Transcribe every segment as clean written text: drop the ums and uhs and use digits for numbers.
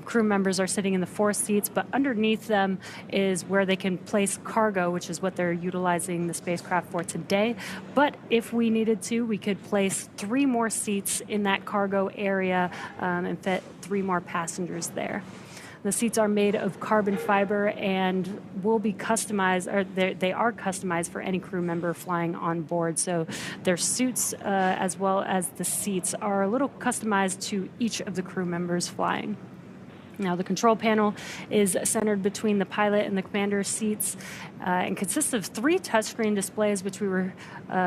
crew members are sitting in the 4 seats, but underneath them is where they can place cargo, which is what they're utilizing the spacecraft for today. But if we needed to, we could place 3 more seats in that cargo area and fit 3 more passengers there. The seats are made of carbon fiber and will be customized, or they are customized for any crew member flying on board. So their suits, as well as the seats, are a little customized to each of the crew members flying. Now, the control panel is centered between the pilot and the commander's seats and consists of 3 touchscreen displays, which we were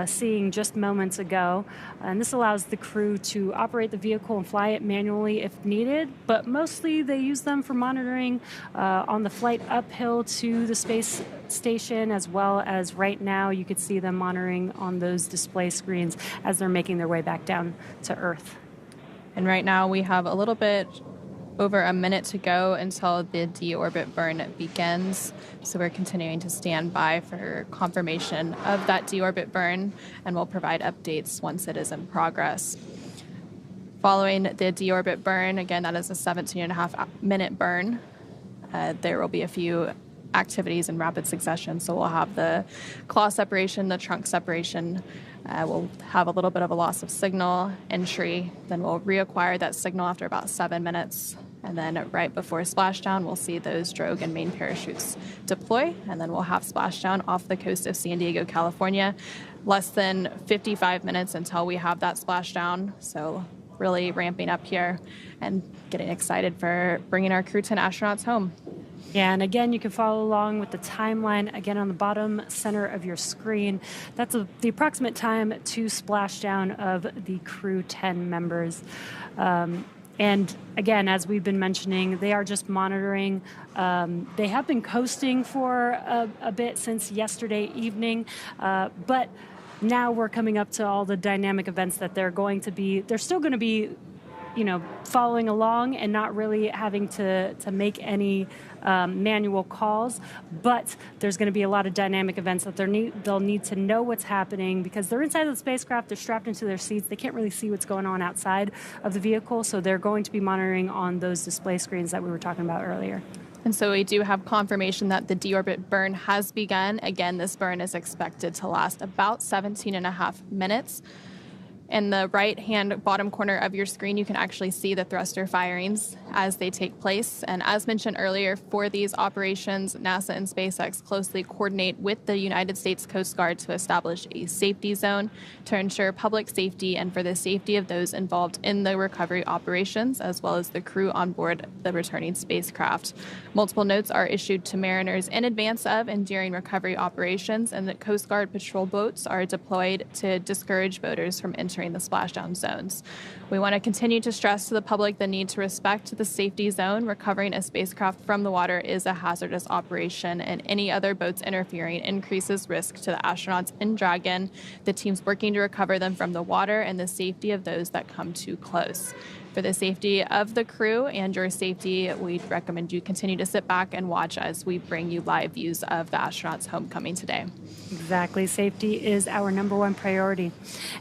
seeing just moments ago. And this allows the crew to operate the vehicle and fly it manually if needed, but mostly they use them for monitoring on the flight uphill to the space station, as well as right now you could see them monitoring on those display screens as they're making their way back down to Earth. And right now we have a little bit over a minute to go until the deorbit burn begins. So we're continuing to stand by for confirmation of that deorbit burn, and we'll provide updates once it is in progress. Following the deorbit burn, again, that is a 17.5-minute burn. There will be a few activities in rapid succession. So we'll have the claw separation, the trunk separation. We'll have a little bit of a loss of signal entry. Then we'll reacquire that signal after about 7 minutes. And then right before splashdown, we'll see those drogue and main parachutes deploy. And then we'll have splashdown off the coast of San Diego, California. Less than 55 minutes until we have that splashdown. So really ramping up here and getting excited for bringing our Crew-10 astronauts home. Yeah, and again, you can follow along with the timeline, again, on the bottom center of your screen. That's the approximate time to splashdown of the Crew-10 members. And again, as we've been mentioning, they are just monitoring. They have been coasting for a bit since yesterday evening, but now we're coming up to all the dynamic events that they're still going to be, following along and not really having to make any manual calls, but there's going to be a lot of dynamic events that they'll need to know what's happening because they're inside of the spacecraft, they're strapped into their seats, they can't really see what's going on outside of the vehicle, so they're going to be monitoring on those display screens that we were talking about earlier. And so we do have confirmation that the deorbit burn has begun. Again, this burn is expected to last about 17.5 minutes. In the right-hand bottom corner of your screen, you can actually see the thruster firings as they take place. And as mentioned earlier, for these operations, NASA and SpaceX closely coordinate with the United States Coast Guard to establish a safety zone to ensure public safety and for the safety of those involved in the recovery operations, as well as the crew on board the returning spacecraft. Multiple notes are issued to mariners in advance of and during recovery operations, and the Coast Guard patrol boats are deployed to discourage boaters from entering the splashdown zones. We want to continue to stress to the public the need to respect the safety zone. Recovering a spacecraft from the water is a hazardous operation, and any other boats interfering increases risk to the astronauts in Dragon, the teams working to recover them from the water, and the safety of those that come too close. For the safety of the crew and your safety, we'd recommend you continue to sit back and watch as we bring you live views of the astronauts' homecoming today. Exactly. Safety is our #1 priority.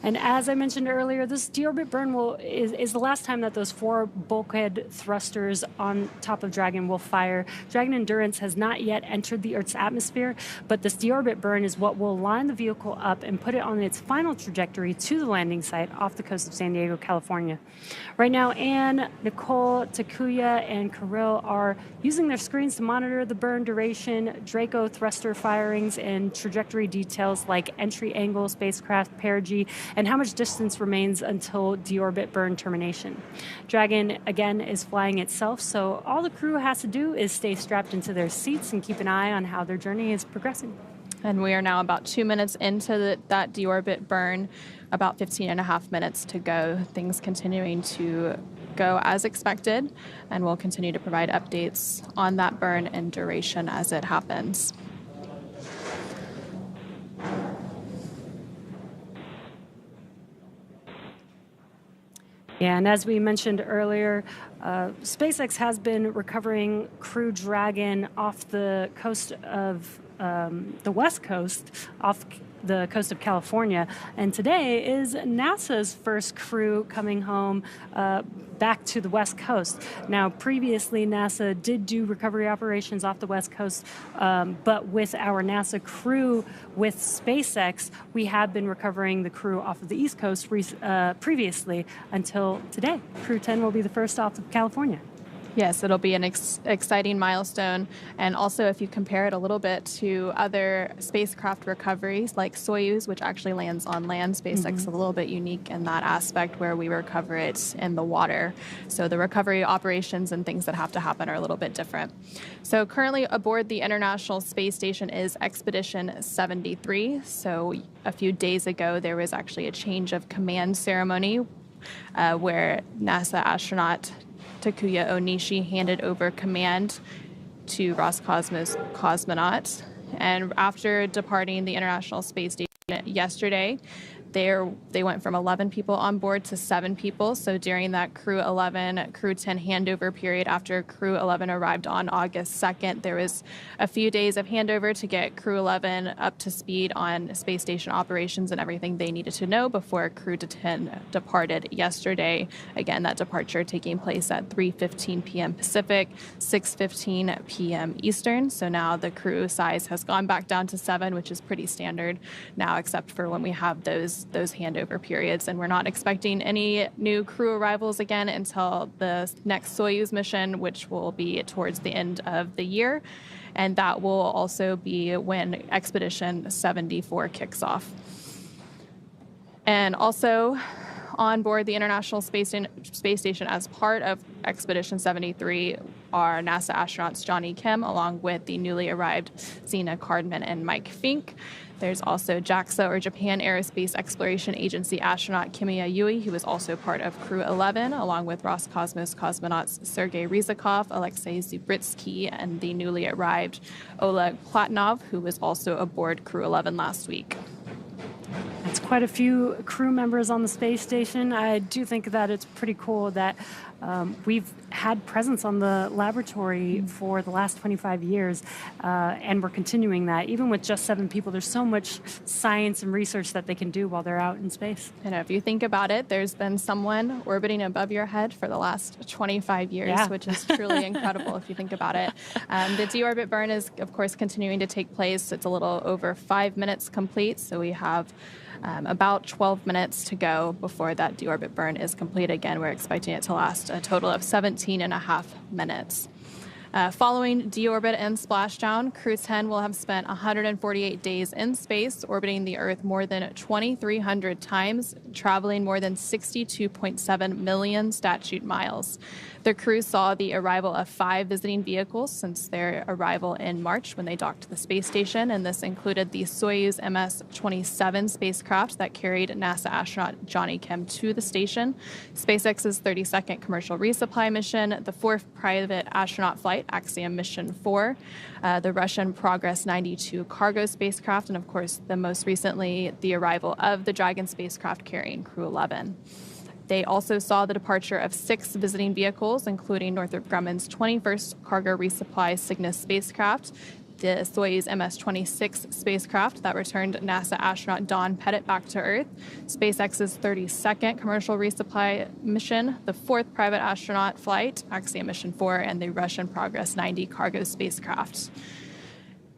And as I mentioned earlier, this deorbit burn is the last time that those 4 bulkhead thrusters on top of Dragon will fire. Dragon Endurance has not yet entered the Earth's atmosphere, but this deorbit burn is what will line the vehicle up and put it on its final trajectory to the landing site off the coast of San Diego, California. Right now, Anne, Nicole, Takuya, and Kirill are using their screens to monitor the burn duration, Draco thruster firings, and trajectory details like entry angle, spacecraft perigee, and how much distance remains until deorbit burn termination. Dragon, again, is flying itself, so all the crew has to do is stay strapped into their seats and keep an eye on how their journey is progressing. And we are now about 2 minutes into that deorbit burn, about 15.5 minutes to go. Things continuing to go as expected, and we'll continue to provide updates on that burn and duration as it happens. Yeah, and as we mentioned earlier, SpaceX has been recovering Crew Dragon off the coast of the West Coast, off the coast of California. And today is NASA's first crew coming home back to the West Coast. Now, previously, NASA did do recovery operations off the West Coast, but with our NASA crew with SpaceX, we have been recovering the crew off of the East Coast previously until today. Crew-10 will be the first off of California. Yes, it'll be an exciting milestone. And also, if you compare it a little bit to other spacecraft recoveries like Soyuz, which actually lands on land, SpaceX is a little bit unique in that aspect where we recover it in the water. So the recovery operations and things that have to happen are a little bit different. So currently aboard the International Space Station is Expedition 73. So a few days ago, there was actually a change of command ceremony where NASA astronaut Takuya Onishi handed over command to Roscosmos cosmonauts. And after departing the International Space Station yesterday, they went from 11 people on board to 7 people. So during that Crew-11, Crew-10 handover period after Crew-11 arrived on August 2nd, there was a few days of handover to get Crew-11 up to speed on space station operations and everything they needed to know before Crew-10 departed yesterday. Again, that departure taking place at 3:15 p.m. Pacific, 6:15 p.m. Eastern. So now the crew size has gone back down to 7, which is pretty standard now, except for when we have those handover periods. And we're not expecting any new crew arrivals again until the next Soyuz mission, which will be towards the end of the year. And that will also be when Expedition 74 kicks off. And also on board the International Space Station as part of Expedition 73 are NASA astronauts Johnny Kim, along with the newly arrived Zena Cardman and Mike Fink. There's also JAXA, or Japan Aerospace Exploration Agency astronaut Kimiya Yui, who is also part of Crew-11, along with Roscosmos cosmonauts Sergei Ryzhikov, Alexei Zubritsky, and the newly arrived Oleg Platonov, who was also aboard Crew-11 last week. It's quite a few crew members on the space station. I do think that it's pretty cool that we've had presence on the laboratory for the last 25 years, and we're continuing that. Even with just 7 people, there's so much science and research that they can do while they're out in space. And if you think about it, there's been someone orbiting above your head for the last 25 years, which is truly incredible if you think about it. The deorbit burn is, of course, continuing to take place. It's a little over 5 minutes complete, so we have about 12 minutes to go before that deorbit burn is complete. Again, we're expecting it to last a total of 17 and a half minutes. Following deorbit and splashdown, Crew-10 will have spent 148 days in space, orbiting the Earth more than 2,300 times, traveling more than 62.7 million statute miles. The crew saw the arrival of 5 visiting vehicles since their arrival in March when they docked to the space station, and this included the Soyuz MS-27 spacecraft that carried NASA astronaut Johnny Kim to the station, SpaceX's 32nd commercial resupply mission, the 4th private astronaut flight, Axiom Mission 4, the Russian Progress 92 cargo spacecraft, and of course, the most recently, the arrival of the Dragon spacecraft carrying Crew-11. They also saw the departure of 6 visiting vehicles, including Northrop Grumman's 21st cargo resupply Cygnus spacecraft, the Soyuz MS-26 spacecraft that returned NASA astronaut Don Pettit back to Earth, SpaceX's 32nd commercial resupply mission, the 4th private astronaut flight, Axiom Mission 4, and the Russian Progress 90 cargo spacecraft.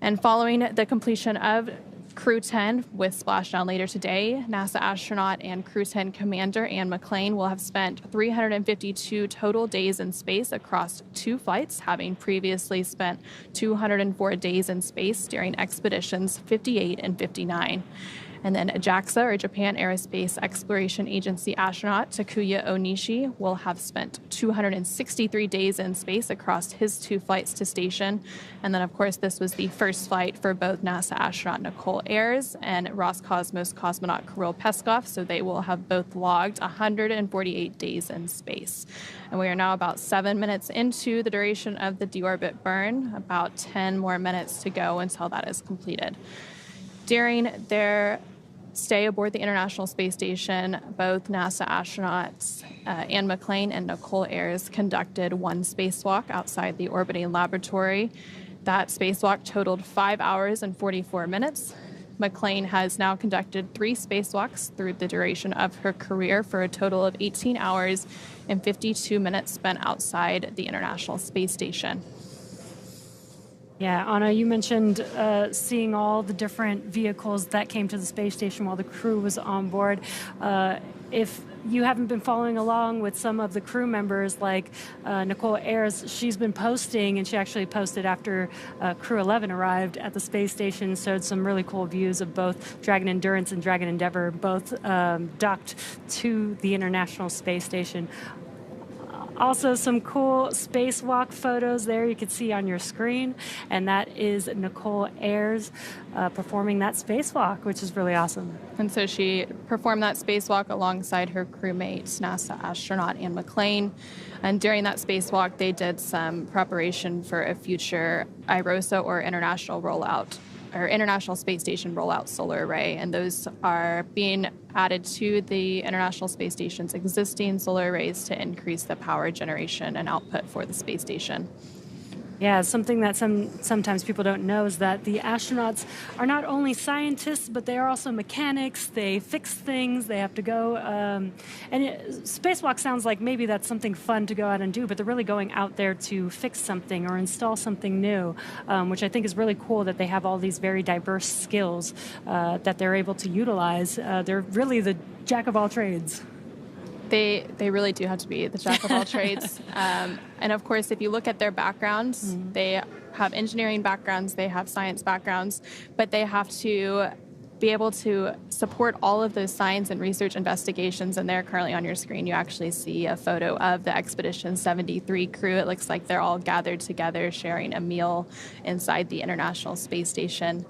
And following the completion of Crew-10 with splashdown later today, NASA astronaut and Crew-10 commander Anne McClain will have spent 352 total days in space across 2 flights, having previously spent 204 days in space during expeditions 58 and 59. And then JAXA, or Japan Aerospace Exploration Agency astronaut Takuya Onishi will have spent 263 days in space across his 2 flights to station. And then, of course, this was the first flight for both NASA astronaut Nicole Ayers and Roscosmos cosmonaut Kirill Peskov, so they will have both logged 148 days in space. And we are now about 7 minutes into the duration of the deorbit burn, about 10 more minutes to go until that is completed. During their stay aboard the International Space Station, both NASA astronauts Anne McClain and Nicole Ayers conducted 1 spacewalk outside the orbiting laboratory. That spacewalk totaled 5 hours and 44 minutes. McLean has now conducted 3 spacewalks through the duration of her career for a total of 18 hours and 52 minutes spent outside the International Space Station. Yeah, Anna, you mentioned seeing all the different vehicles that came to the space station while the crew was on board. If you haven't been following along with some of the crew members, like Nicole Ayers, she's been posting, and she actually posted after Crew 11 arrived at the space station, showed some really cool views of both Dragon Endurance and Dragon Endeavour, both docked to the International Space Station. Also, some cool spacewalk photos there you can see on your screen, and that is Nicole Ayers performing that spacewalk, which is really awesome. And so she performed that spacewalk alongside her crewmates, NASA astronaut Anne McLean. And during that spacewalk, they did some preparation for a future IROSA, or International Space Station Rollout Solar Array, and those are being added to the International Space Station's existing solar arrays to increase the power generation and output for the space station. Yeah, something that sometimes people don't know is that the astronauts are not only scientists, but they are also mechanics. They fix things. They have to go. Spacewalk sounds like maybe that's something fun to go out and do, but they're really going out there to fix something or install something new, which I think is really cool that they have all these very diverse skills that they're able to utilize. They're really the jack of all trades. They really do have to be the jack of all trades. And of course, if you look at their backgrounds, they have engineering backgrounds, they have science backgrounds, but they have to be able to support all of those science and research investigations. And there currently on your screen, you actually see a photo of the Expedition 73 crew. It looks like they're all gathered together, sharing a meal inside the International Space Station.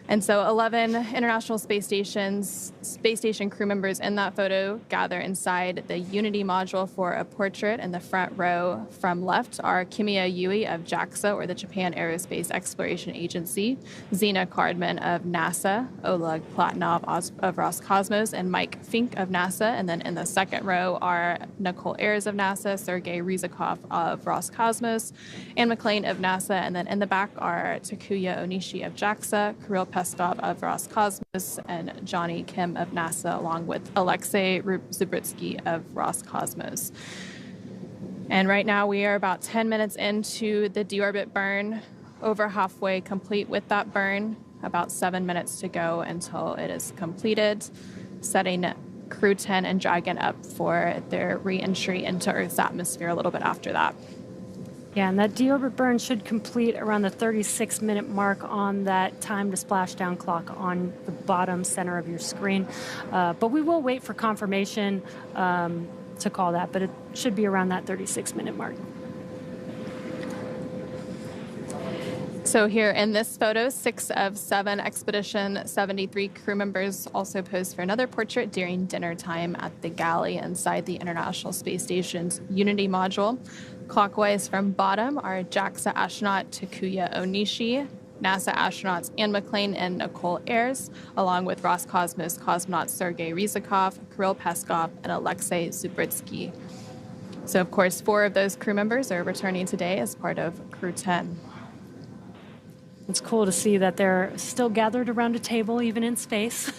And so 11 International Space Station crew members in that photo gather inside the Unity module for a portrait. In the front row from left are Kimiya Yui of JAXA, or the Japan Aerospace Exploration Agency, Zena Cardman of NASA, Oleg Platonov of Roscosmos, and Mike Fink of NASA. And then in the second row are Nicole Ayers of NASA, Sergei Ryzhikov of Roscosmos, Anne McLean of NASA. And then in the back are Takuya Onishi of JAXA, Kirill Peskov of Roscosmos, and Johnny Kim of NASA, along with Alexei Zubritsky of Roscosmos. And right now we are about 10 minutes into the deorbit burn, over halfway complete with that burn, about 7 minutes to go until it is completed, setting Crew-10 and Dragon up for their re-entry into Earth's atmosphere a little bit after that. Yeah, and that deorbit burn should complete around the 36-minute mark on that time to splashdown clock on the bottom center of your screen. But we will wait for confirmation to call that, but it should be around that 36-minute mark. So here in this photo, 6 of 7 Expedition 73 crew members also posed for another portrait during dinner time at the galley inside the International Space Station's Unity module. Clockwise from bottom are JAXA astronaut Takuya Onishi, NASA astronauts Anne McLean and Nicole Ayers, along with Roscosmos cosmonauts Sergei Ryzhikov, Kirill Peskov, and Alexei Zubritsky. So, of course, 4 of those crew members are returning today as part of Crew-10. It's cool to see that they're still gathered around a table, even in space.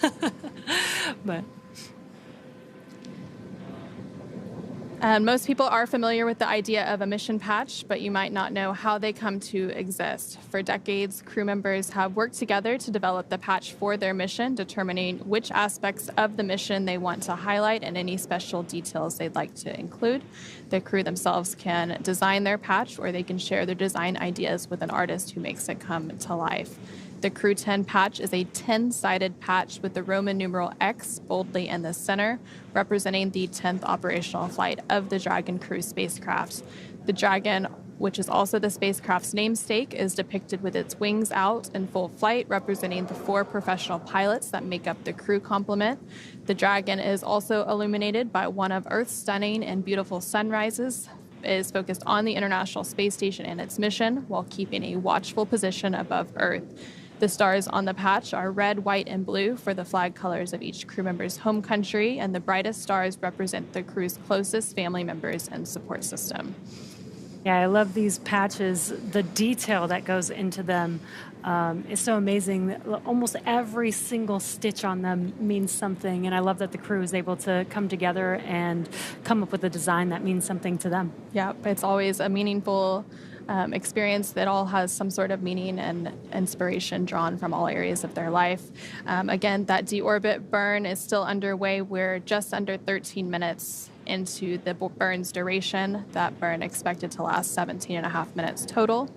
But most people are familiar with the idea of a mission patch, but you might not know how they come to exist. For decades, crew members have worked together to develop the patch for their mission, determining which aspects of the mission they want to highlight and any special details they'd like to include. The crew themselves can design their patch, or they can share their design ideas with an artist who makes it come to life. The Crew-10 patch is a 10-sided patch with the Roman numeral X boldly in the center, representing the 10th operational flight of the Dragon crew spacecraft. The Dragon, which is also the spacecraft's namesake, is depicted with its wings out in full flight, representing the 4 professional pilots that make up the crew complement. The Dragon is also illuminated by one of Earth's stunning and beautiful sunrises, is focused on the International Space Station and its mission, while keeping a watchful position above Earth. The stars on the patch are red, white, and blue for the flag colors of each crew member's home country, and the brightest stars represent the crew's closest family members and support system. Yeah, I love these patches. The detail that goes into them is so amazing. Almost every single stitch on them means something, and I love that the crew is able to come together and come up with a design that means something to them. Yeah, it's always a meaningful experience that all has some sort of meaning and inspiration drawn from all areas of their life. Again, that deorbit burn is still underway. We're just under 13 minutes into the burn's duration. That burn expected to last 17 and a half minutes total.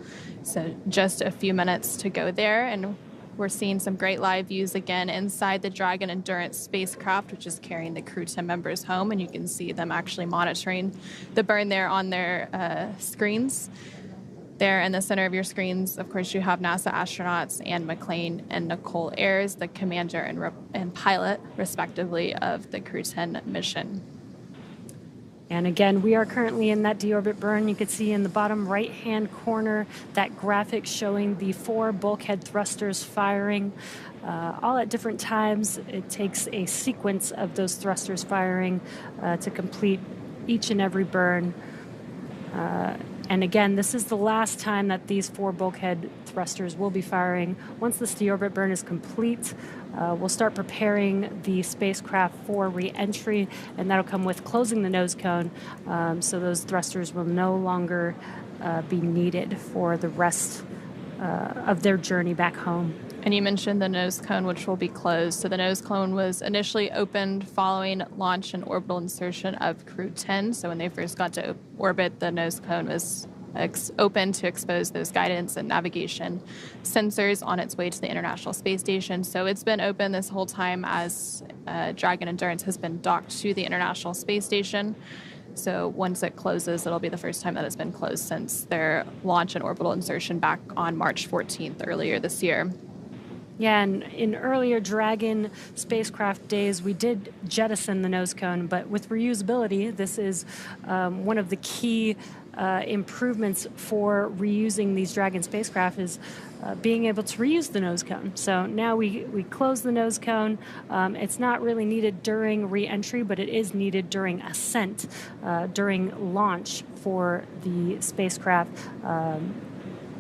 So just a few minutes to go there. And we're seeing some great live views again inside the Dragon Endurance spacecraft, which is carrying the Crew-10 members home. And you can see them actually monitoring the burn there on their screens. There in the center of your screens, of course, you have NASA astronauts Anne McClain and Nicole Ayers, the commander and pilot, respectively, of the Crew-10 mission. And again, we are currently in that deorbit burn. You can see in the bottom right-hand corner that graphic showing the 4 bulkhead thrusters firing, all at different times. It takes a sequence of those thrusters firing to complete each and every burn. And again, this is the last time that these 4 bulkhead thrusters will be firing. Once this deorbit burn is complete, we'll start preparing the spacecraft for re-entry, and that'll come with closing the nose cone, so those thrusters will no longer be needed for the rest of their journey back home. And you mentioned the nose cone, which will be closed. So the nose cone was initially opened following launch and orbital insertion of Crew-10. So when they first got to orbit, the nose cone was open to expose those guidance and navigation sensors on its way to the International Space Station. So it's been open this whole time as Dragon Endurance has been docked to the International Space Station. So once it closes, it'll be the first time that it's been closed since their launch and orbital insertion back on March 14th earlier this year. Yeah, and in earlier Dragon spacecraft days, we did jettison the nose cone, but with reusability, this is one of the key improvements for reusing these Dragon spacecraft is being able to reuse the nose cone. So now we close the nose cone. It's not really needed during re-entry, but it is needed during ascent, during launch for the spacecraft.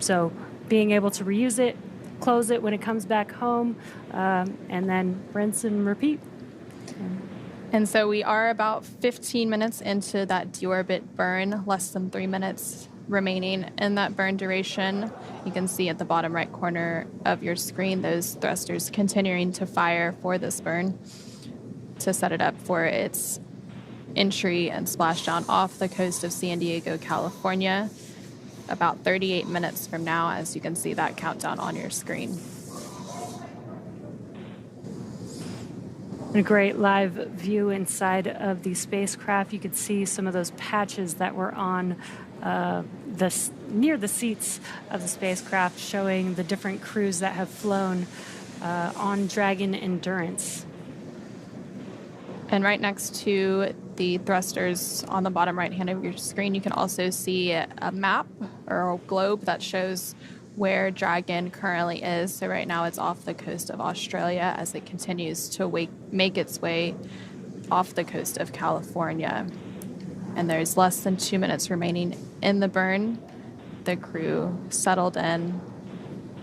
So being able to reuse it, close it when it comes back home, and then rinse and repeat. And so we are about 15 minutes into that deorbit burn, less than 3 minutes remaining in that burn duration. You can see at the bottom right corner of your screen those thrusters continuing to fire for this burn to set it up for its entry and splashdown off the coast of San Diego, California, about 38 minutes from now, as you can see that countdown on your screen. A great live view inside of the spacecraft. You could see some of those patches that were on near the seats of the spacecraft, showing the different crews that have flown on Dragon Endurance. And right next to the thrusters on the bottom right hand of your screen, you can also see a map or a globe that shows where Dragon currently is. So right now it's off the coast of Australia as it continues to make its way off the coast of California. And there's less than 2 minutes remaining in the burn. The crew settled in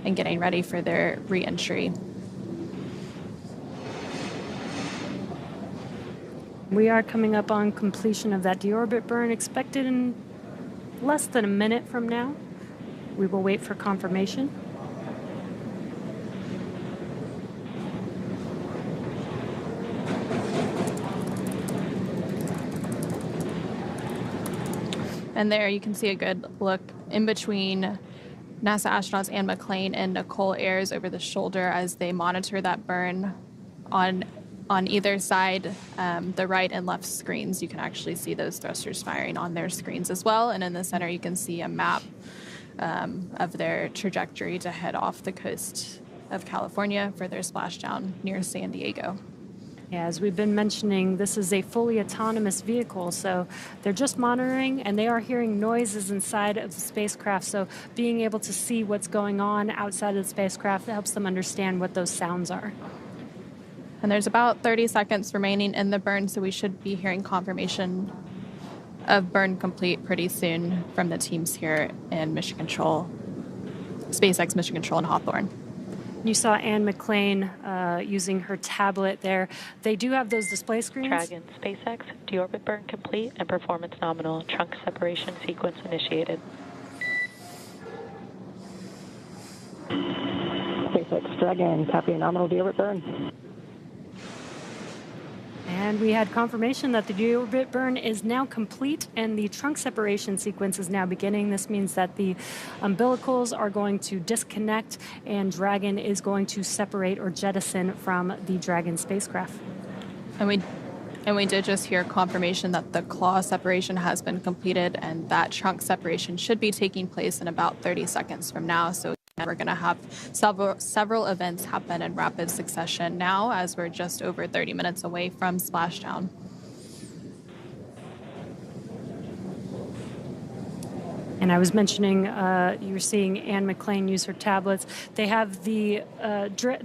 and getting ready for their re-entry. We are coming up on completion of that deorbit burn, expected in less than a minute from now. We will wait for confirmation. And there you can see a good look in between NASA astronauts Anne McClain and Nicole Ayers over the shoulder as they monitor that burn on either side, the right and left screens. You can actually see those thrusters firing on their screens as well. And in the center, you can see a map of their trajectory to head off the coast of California for their splashdown near San Diego. Yeah, as we've been mentioning, this is a fully autonomous vehicle, so they're just monitoring, and they are hearing noises inside of the spacecraft, so being able to see what's going on outside of the spacecraft helps them understand what those sounds are. And there's about 30 seconds remaining in the burn, so we should be hearing confirmation of burn complete pretty soon from the teams here in Mission Control, SpaceX Mission Control in Hawthorne. You saw Anne McLean using her tablet there. They do have those display screens. Dragon, SpaceX, deorbit burn complete and performance nominal. Trunk separation sequence initiated. SpaceX Dragon, copy nominal deorbit burn. And we had confirmation that the deorbit burn is now complete and the trunk separation sequence is now beginning. This means that the umbilicals are going to disconnect and Dragon is going to separate or jettison from the Dragon spacecraft. And we did just hear confirmation that the claw separation has been completed and that trunk separation should be taking place in about 30 seconds from now. So we're going to have several events happen in rapid succession now as we're just over 30 minutes away from Splashdown. And I was mentioning you were seeing Anne McLean use her tablets. They have the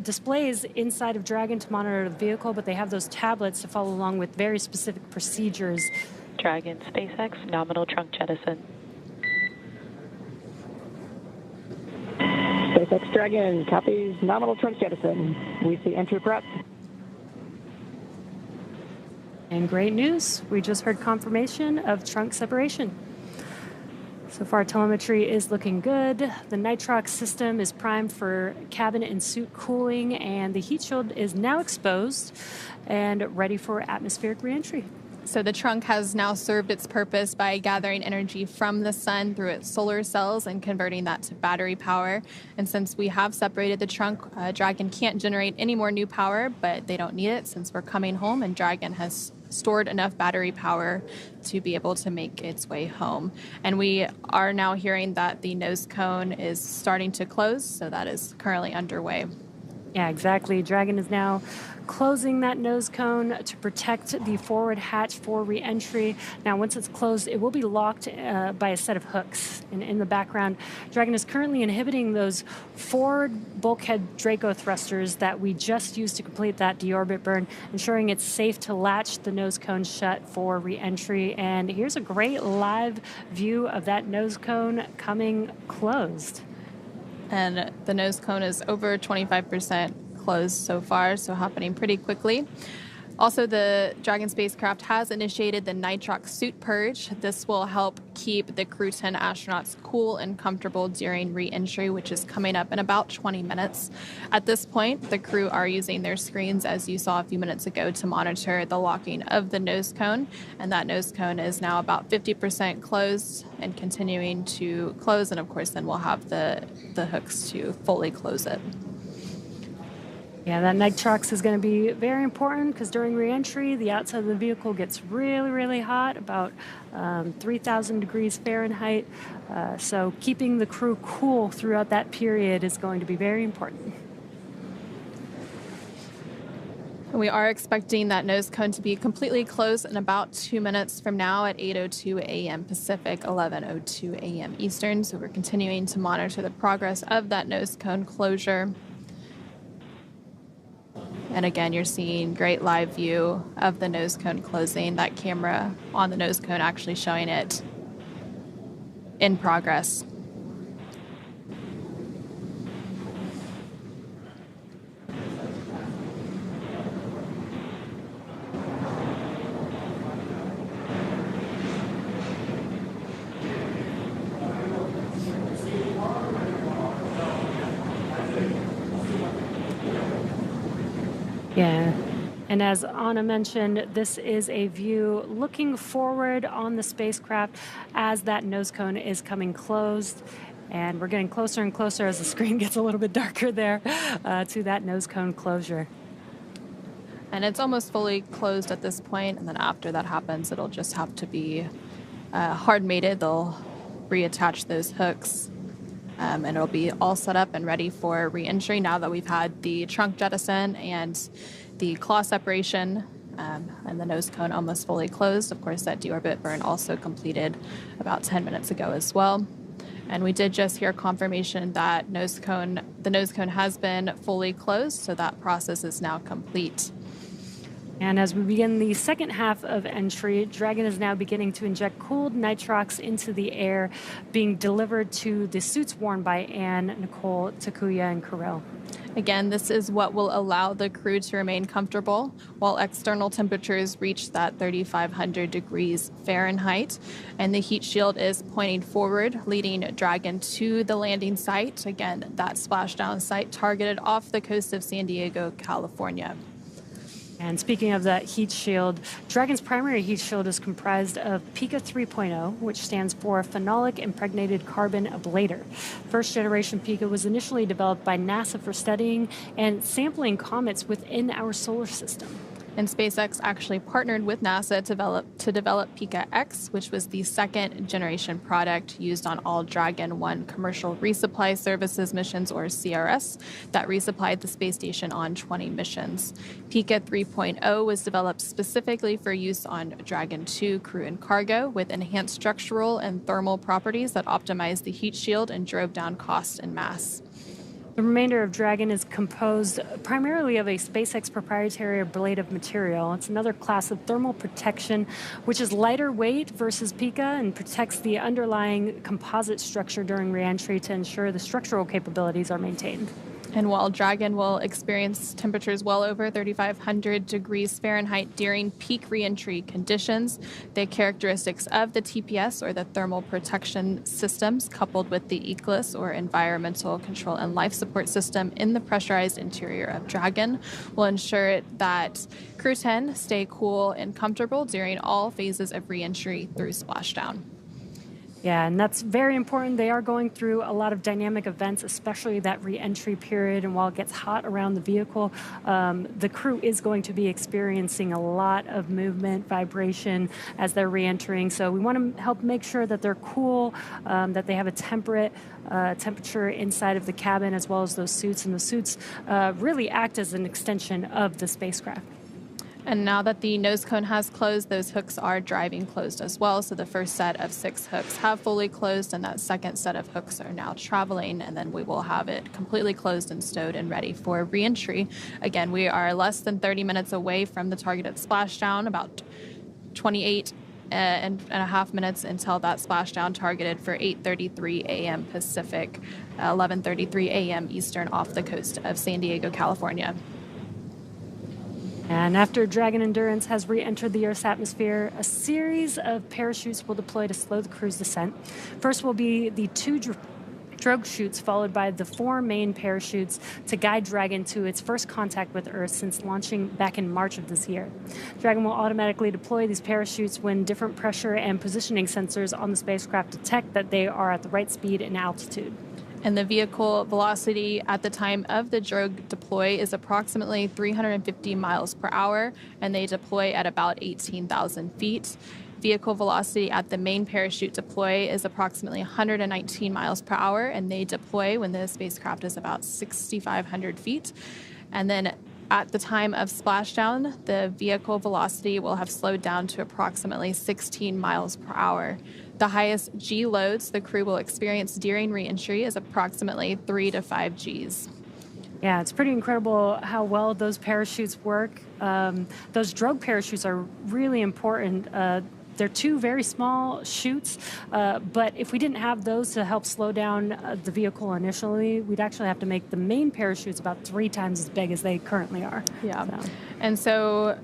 displays inside of Dragon to monitor the vehicle, but they have those tablets to follow along with very specific procedures. Dragon, SpaceX, nominal trunk jettison. SpaceX Dragon, copies nominal trunk jettison. We see entry prep. And great news, we just heard confirmation of trunk separation. So far, telemetry is looking good. The nitrox system is primed for cabin and suit cooling, and the heat shield is now exposed and ready for atmospheric reentry. So the trunk has now served its purpose by gathering energy from the sun through its solar cells and converting that to battery power. And since we have separated the trunk, Dragon can't generate any more new power, but they don't need it since we're coming home and Dragon has stored enough battery power to be able to make its way home. And we are now hearing that the nose cone is starting to close, so that is currently underway. Yeah, exactly. Dragon is now closing that nose cone to protect the forward hatch for re-entry. Now, once it's closed, it will be locked by a set of hooks. And in the background, Dragon is currently inhibiting those forward bulkhead Draco thrusters that we just used to complete that deorbit burn, ensuring it's safe to latch the nose cone shut for re-entry. And here's a great live view of that nose cone coming closed. And the nose cone is over 25% closed so far, so happening pretty quickly. Also, the Dragon spacecraft has initiated the nitrox suit purge. This will help keep the Crew-10 astronauts cool and comfortable during re-entry, which is coming up in about 20 minutes. At this point, the crew are using their screens, as you saw a few minutes ago, to monitor the locking of the nose cone. And that nose cone is now about 50% closed and continuing to close. And of course, then we'll have the hooks to fully close it. Yeah, that nitrox is going to be very important because during re-entry, the outside of the vehicle gets really, really hot, about 3,000 degrees Fahrenheit. So keeping the crew cool throughout that period is going to be very important. We are expecting that nose cone to be completely closed in about 2 minutes from now at 8:02 a.m. Pacific, 11:02 a.m. Eastern. So we're continuing to monitor the progress of that nose cone closure. And again, you're seeing great live view of the nose cone closing. That camera on the nose cone actually showing it in progress. Yeah. And as Anna mentioned, this is a view looking forward on the spacecraft as that nose cone is coming closed. And we're getting closer and closer as the screen gets a little bit darker there to that nose cone closure. And it's almost fully closed at this point. And then after that happens, it'll just have to be hard mated. They'll reattach those hooks. And it'll be all set up and ready for re-entry now that we've had the trunk jettison and the claw separation and the nose cone almost fully closed. Of course, that deorbit burn also completed about 10 minutes ago as well. And we did just hear confirmation that the nose cone has been fully closed, so that process is now complete. And as we begin the second half of entry, Dragon is now beginning to inject cooled nitrox into the air, being delivered to the suits worn by Anne, Nicole, Takuya, and Kirill. Again, this is what will allow the crew to remain comfortable while external temperatures reach that 3,500 degrees Fahrenheit. And the heat shield is pointing forward, leading Dragon to the landing site. Again, that splashdown site targeted off the coast of San Diego, California. And speaking of that heat shield, Dragon's primary heat shield is comprised of Pika 3.0, which stands for Phenolic Impregnated Carbon Ablator. First generation Pika was initially developed by NASA for studying and sampling comets within our solar system. And SpaceX actually partnered with NASA to develop Pika X, which was the second generation product used on all Dragon 1 commercial resupply services missions, or CRS, that resupplied the space station on 20 missions. Pika 3.0 was developed specifically for use on Dragon 2 crew and cargo, with enhanced structural and thermal properties that optimized the heat shield and drove down cost and mass. The remainder of Dragon is composed primarily of a SpaceX proprietary ablative material. It's another class of thermal protection, which is lighter weight versus Pika and protects the underlying composite structure during reentry to ensure the structural capabilities are maintained. And while Dragon will experience temperatures well over 3,500 degrees Fahrenheit during peak reentry conditions, the characteristics of the TPS, or the thermal protection systems, coupled with the ECLIS, or environmental control and life support system, in the pressurized interior of Dragon, will ensure that Crew-10 stay cool and comfortable during all phases of reentry through splashdown. Yeah, and that's very important. They are going through a lot of dynamic events, especially that re-entry period. And while it gets hot around the vehicle, the crew is going to be experiencing a lot of movement, vibration as they're re-entering. So we want to help make sure that they're cool, that they have a temperate temperature inside of the cabin, as well as those suits. And the suits really act as an extension of the spacecraft. And now that the nose cone has closed, those hooks are driving closed as well. So the first set of 6 hooks have fully closed, and that second set of hooks are now traveling, and then we will have it completely closed and stowed and ready for reentry. Again, we are less than 30 minutes away from the targeted splashdown, about 28 and a half minutes until that splashdown, targeted for 8:33 a.m. Pacific, 11:33 a.m. Eastern, off the coast of San Diego, California. And after Dragon Endurance has re-entered the Earth's atmosphere, a series of parachutes will deploy to slow the crew's descent. First will be the 2 drogue chutes, followed by the 4 main parachutes to guide Dragon to its first contact with Earth since launching back in March of this year. Dragon will automatically deploy these parachutes when different pressure and positioning sensors on the spacecraft detect that they are at the right speed and altitude. And the vehicle velocity at the time of the drogue deploy is approximately 350 miles per hour, and they deploy at about 18,000 feet. Vehicle velocity at the main parachute deploy is approximately 119 miles per hour, and they deploy when the spacecraft is about 6,500 feet. And then at the time of splashdown, the vehicle velocity will have slowed down to approximately 16 miles per hour. The highest G loads the crew will experience during reentry is approximately 3 to 5 Gs. Yeah, it's pretty incredible how well those parachutes work. Those drogue parachutes are really important. They're 2 very small chutes, but if we didn't have those to help slow down the vehicle initially, we'd actually have to make the main parachutes about 3 times as big as they currently are. Yeah, and so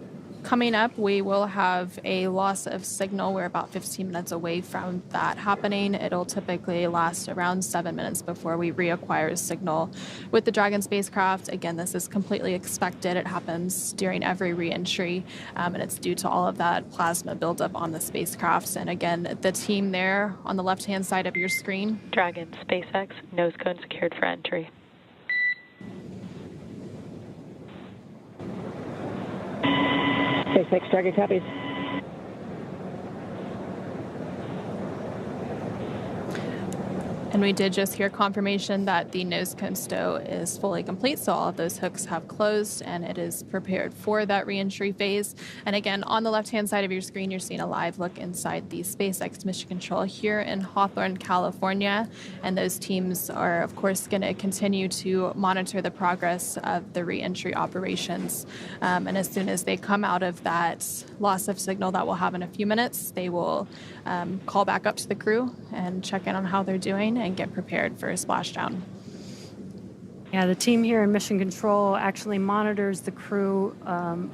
coming up, we will have a loss of signal. We're about 15 minutes away from that happening. It'll typically last around 7 minutes before we reacquire signal with the Dragon spacecraft. Again, this is completely expected. It happens during every reentry, and it's due to all of that plasma buildup on the spacecraft. And again, the team there on the left-hand side of your screen. Dragon, SpaceX, nose cone secured for entry. SpaceX Dragon copies. And we did just hear confirmation that the nose cone stow is fully complete, so all of those hooks have closed and it is prepared for that reentry phase. And again, on the left-hand side of your screen, you're seeing a live look inside the SpaceX Mission Control here in Hawthorne, California. And those teams are, of course, going to continue to monitor the progress of the reentry operations. And as soon as they come out of that loss of signal that we'll have in a few minutes, they will call back up to the crew and check in on how they're doing and get prepared for a splashdown. Yeah, the team here in Mission Control actually monitors the crew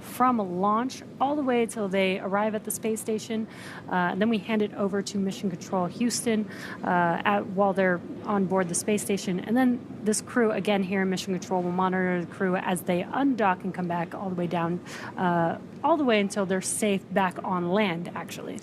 from launch all the way till they arrive at the space station. Then we hand it over to Mission Control Houston while they're on board the space station. And then this crew, again here in Mission Control, will monitor the crew as they undock and come back all the way down, all the way until they're safe back on land, actually.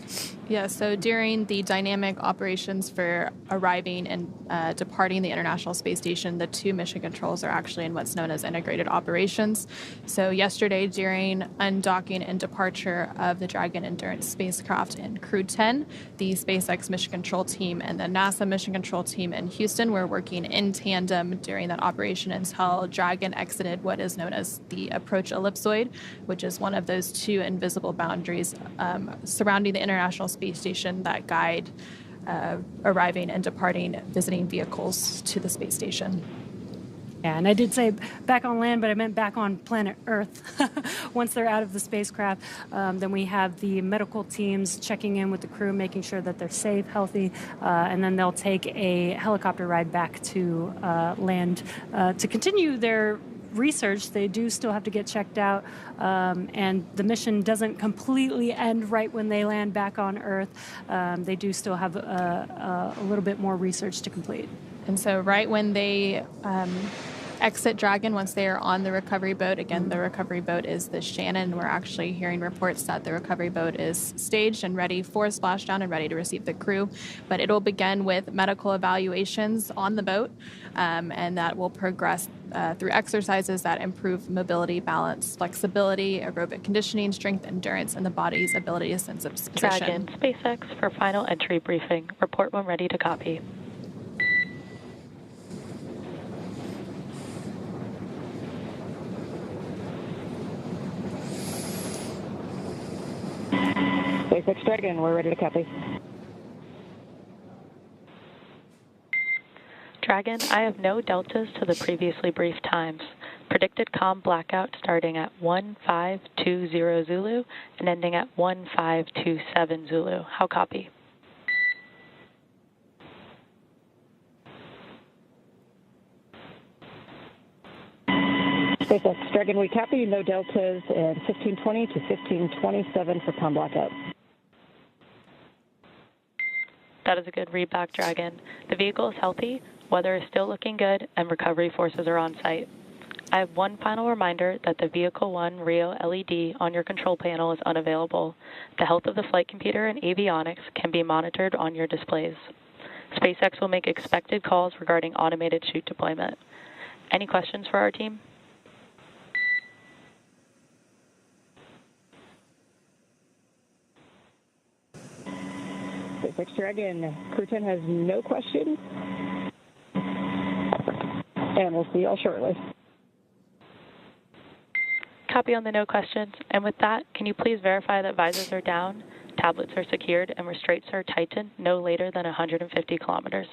Yeah, so during the dynamic operations for arriving and departing the International Space Station, the two mission controls are actually in what's known as integrated operations. So yesterday, during undocking and departure of the Dragon Endurance spacecraft and Crew-10, the SpaceX Mission Control team and the NASA Mission Control team in Houston were working in tandem during that operation until Dragon exited what is known as the approach ellipsoid, which is one of those two invisible boundaries surrounding the International Space Station that guide arriving and departing visiting vehicles to the space station. Yeah, and I did say back on land, but I meant back on planet Earth. Once they're out of the spacecraft, then we have the medical teams checking in with the crew, making sure that they're safe, healthy, and then they'll take a helicopter ride back to land to continue their research. They do still have to get checked out, and the mission doesn't completely end right when they land back on Earth. They do still have a little bit more research to complete. And so right when they exit Dragon, once they are on the recovery boat, again, the recovery boat is the Shannon. We're actually hearing reports that the recovery boat is staged and ready for splashdown and ready to receive the crew. But it'll begin with medical evaluations on the boat, and that will progress through exercises that improve mobility, balance, flexibility, aerobic conditioning, strength, endurance, and the body's ability to sense its position. Dragon, SpaceX for final entry briefing. Report when ready to copy. SpaceX Dragon, we're ready to copy. Dragon, I have no deltas to the previously briefed times. Predicted comm blackout starting at 1520 Zulu and ending at 1527 Zulu. How copy? SpaceX Dragon, we copy. No deltas and 1520 to 1527 for comm blackout. That is a good read back, Dragon. The vehicle is healthy, weather is still looking good, and recovery forces are on site. I have one final reminder that the Vehicle 1 Rio LED on your control panel is unavailable. The health of the flight computer and avionics can be monitored on your displays. SpaceX will make expected calls regarding automated chute deployment. Any questions for our team? SpaceX Dragon, Crew-10 has no questions. And we'll see you all shortly. Copy on the no questions. And with that, can you please verify that visors are down, tablets are secured, and restraints are tightened no later than 150 kilometers?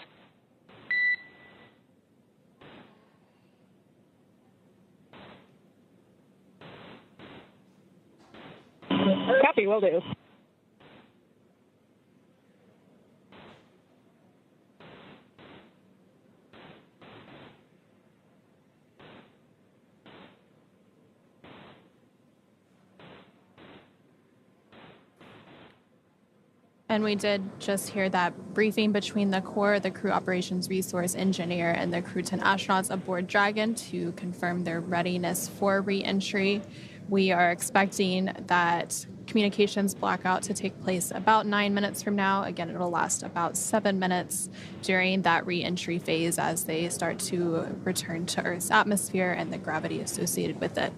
Copy, will do. And we did just hear that briefing between the core, the crew operations resource engineer, and the Crew-10 astronauts aboard Dragon to confirm their readiness for re-entry. We are expecting that communications blackout to take place about 9 minutes from now. Again, it'll last about 7 minutes during that re-entry phase as they start to return to Earth's atmosphere and the gravity associated with it.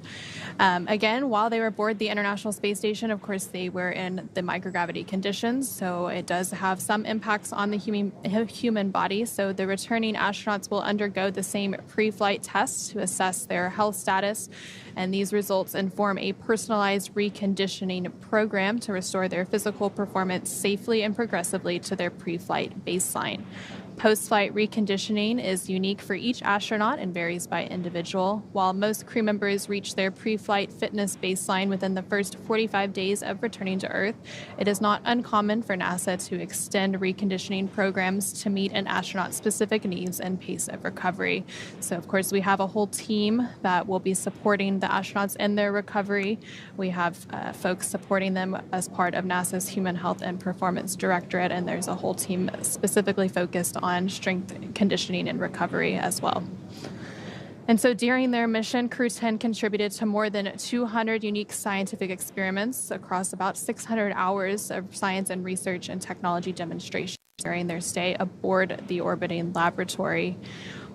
Again, while they were aboard the International Space Station, of course, they were in the microgravity conditions, so it does have some impacts on the human body. So the returning astronauts will undergo the same pre-flight tests to assess their health status, and these results inform a personalized reconditioning program to restore their physical performance safely and progressively to their pre-flight baseline. Post-flight reconditioning is unique for each astronaut and varies by individual. While most crew members reach their pre-flight fitness baseline within the first 45 days of returning to Earth, it is not uncommon for NASA to extend reconditioning programs to meet an astronaut's specific needs and pace of recovery. So, of course, we have a whole team that will be supporting the astronauts in their recovery. We have folks supporting them as part of NASA's Human Health and Performance Directorate, and there's a whole team specifically focused on strength conditioning and recovery as well. And so during their mission, Crew-10 contributed to more than 200 unique scientific experiments across about 600 hours of science and research and technology demonstrations during their stay aboard the orbiting laboratory.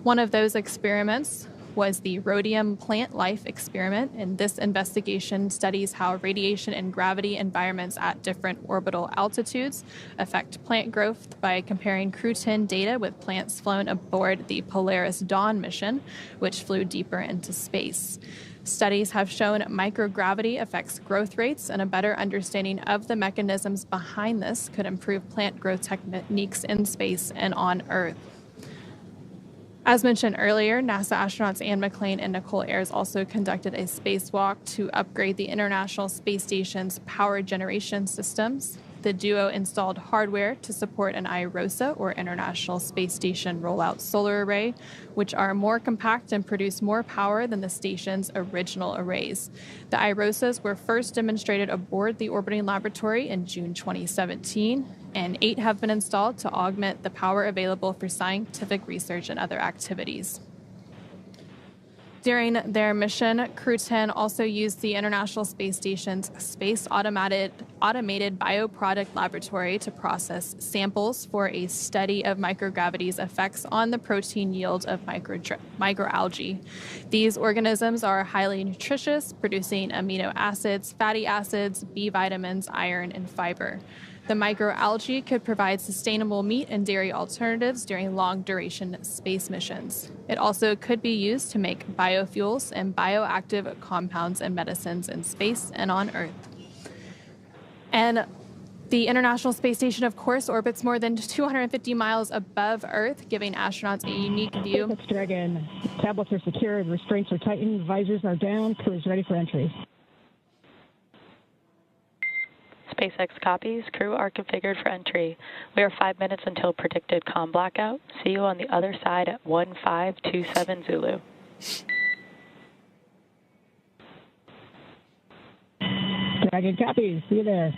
One of those experiments was the rhodium plant life experiment, and this investigation studies how radiation and gravity environments at different orbital altitudes affect plant growth by comparing Crew-10 data with plants flown aboard the Polaris Dawn mission, which flew deeper into space. Studies have shown microgravity affects growth rates, and a better understanding of the mechanisms behind this could improve plant growth techniques in space and on Earth. As mentioned earlier, NASA astronauts Anne McClain and Nicole Ayers also conducted a spacewalk to upgrade the International Space Station's power generation systems. The duo installed hardware to support an IROSA, or International Space Station Rollout Solar Array, which are more compact and produce more power than the station's original arrays. The IROSAs were first demonstrated aboard the orbiting laboratory in June 2017, and 8 have been installed to augment the power available for scientific research and other activities. During their mission, Crew-10 also used the International Space Station's Space Automated Bioproduct Laboratory to process samples for a study of microgravity's effects on the protein yield of microalgae. These organisms are highly nutritious, producing amino acids, fatty acids, B vitamins, iron, and fiber. The microalgae could provide sustainable meat and dairy alternatives during long-duration space missions. It also could be used to make biofuels and bioactive compounds and medicines in space and on Earth. And the International Space Station, of course, orbits more than 250 miles above Earth, giving astronauts a unique view. SpaceX Dragon. Tablets are secured, restraints are tightened, visors are down, crew is ready for entry. SpaceX copies. Crew are configured for entry. We are 5 minutes until predicted comm blackout. See you on the other side at 1527 Zulu. Dragon copies. See you there.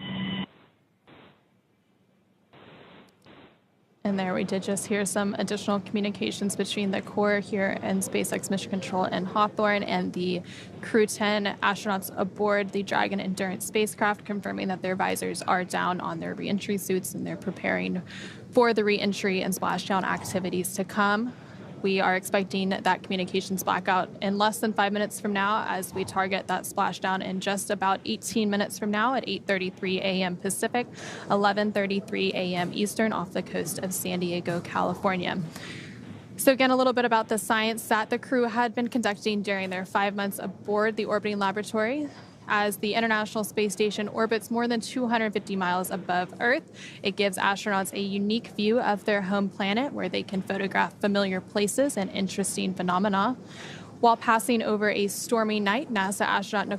And there we did just hear some additional communications between the core here in SpaceX Mission Control in Hawthorne and the Crew-10 astronauts aboard the Dragon Endurance spacecraft, confirming that their visors are down on their re-entry suits and they're preparing for the re-entry and splashdown activities to come. We are expecting that communications blackout in less than 5 minutes from now, as we target that splashdown in just about 18 minutes from now at 8:33 a.m. Pacific, 11:33 a.m. Eastern off the coast of San Diego, California. So again, a little bit about the science that the crew had been conducting during their 5 months aboard the orbiting laboratory. As the International Space Station orbits more than 250 miles above Earth, it gives astronauts a unique view of their home planet, where they can photograph familiar places and interesting phenomena. While passing over a stormy night, NASA astronaut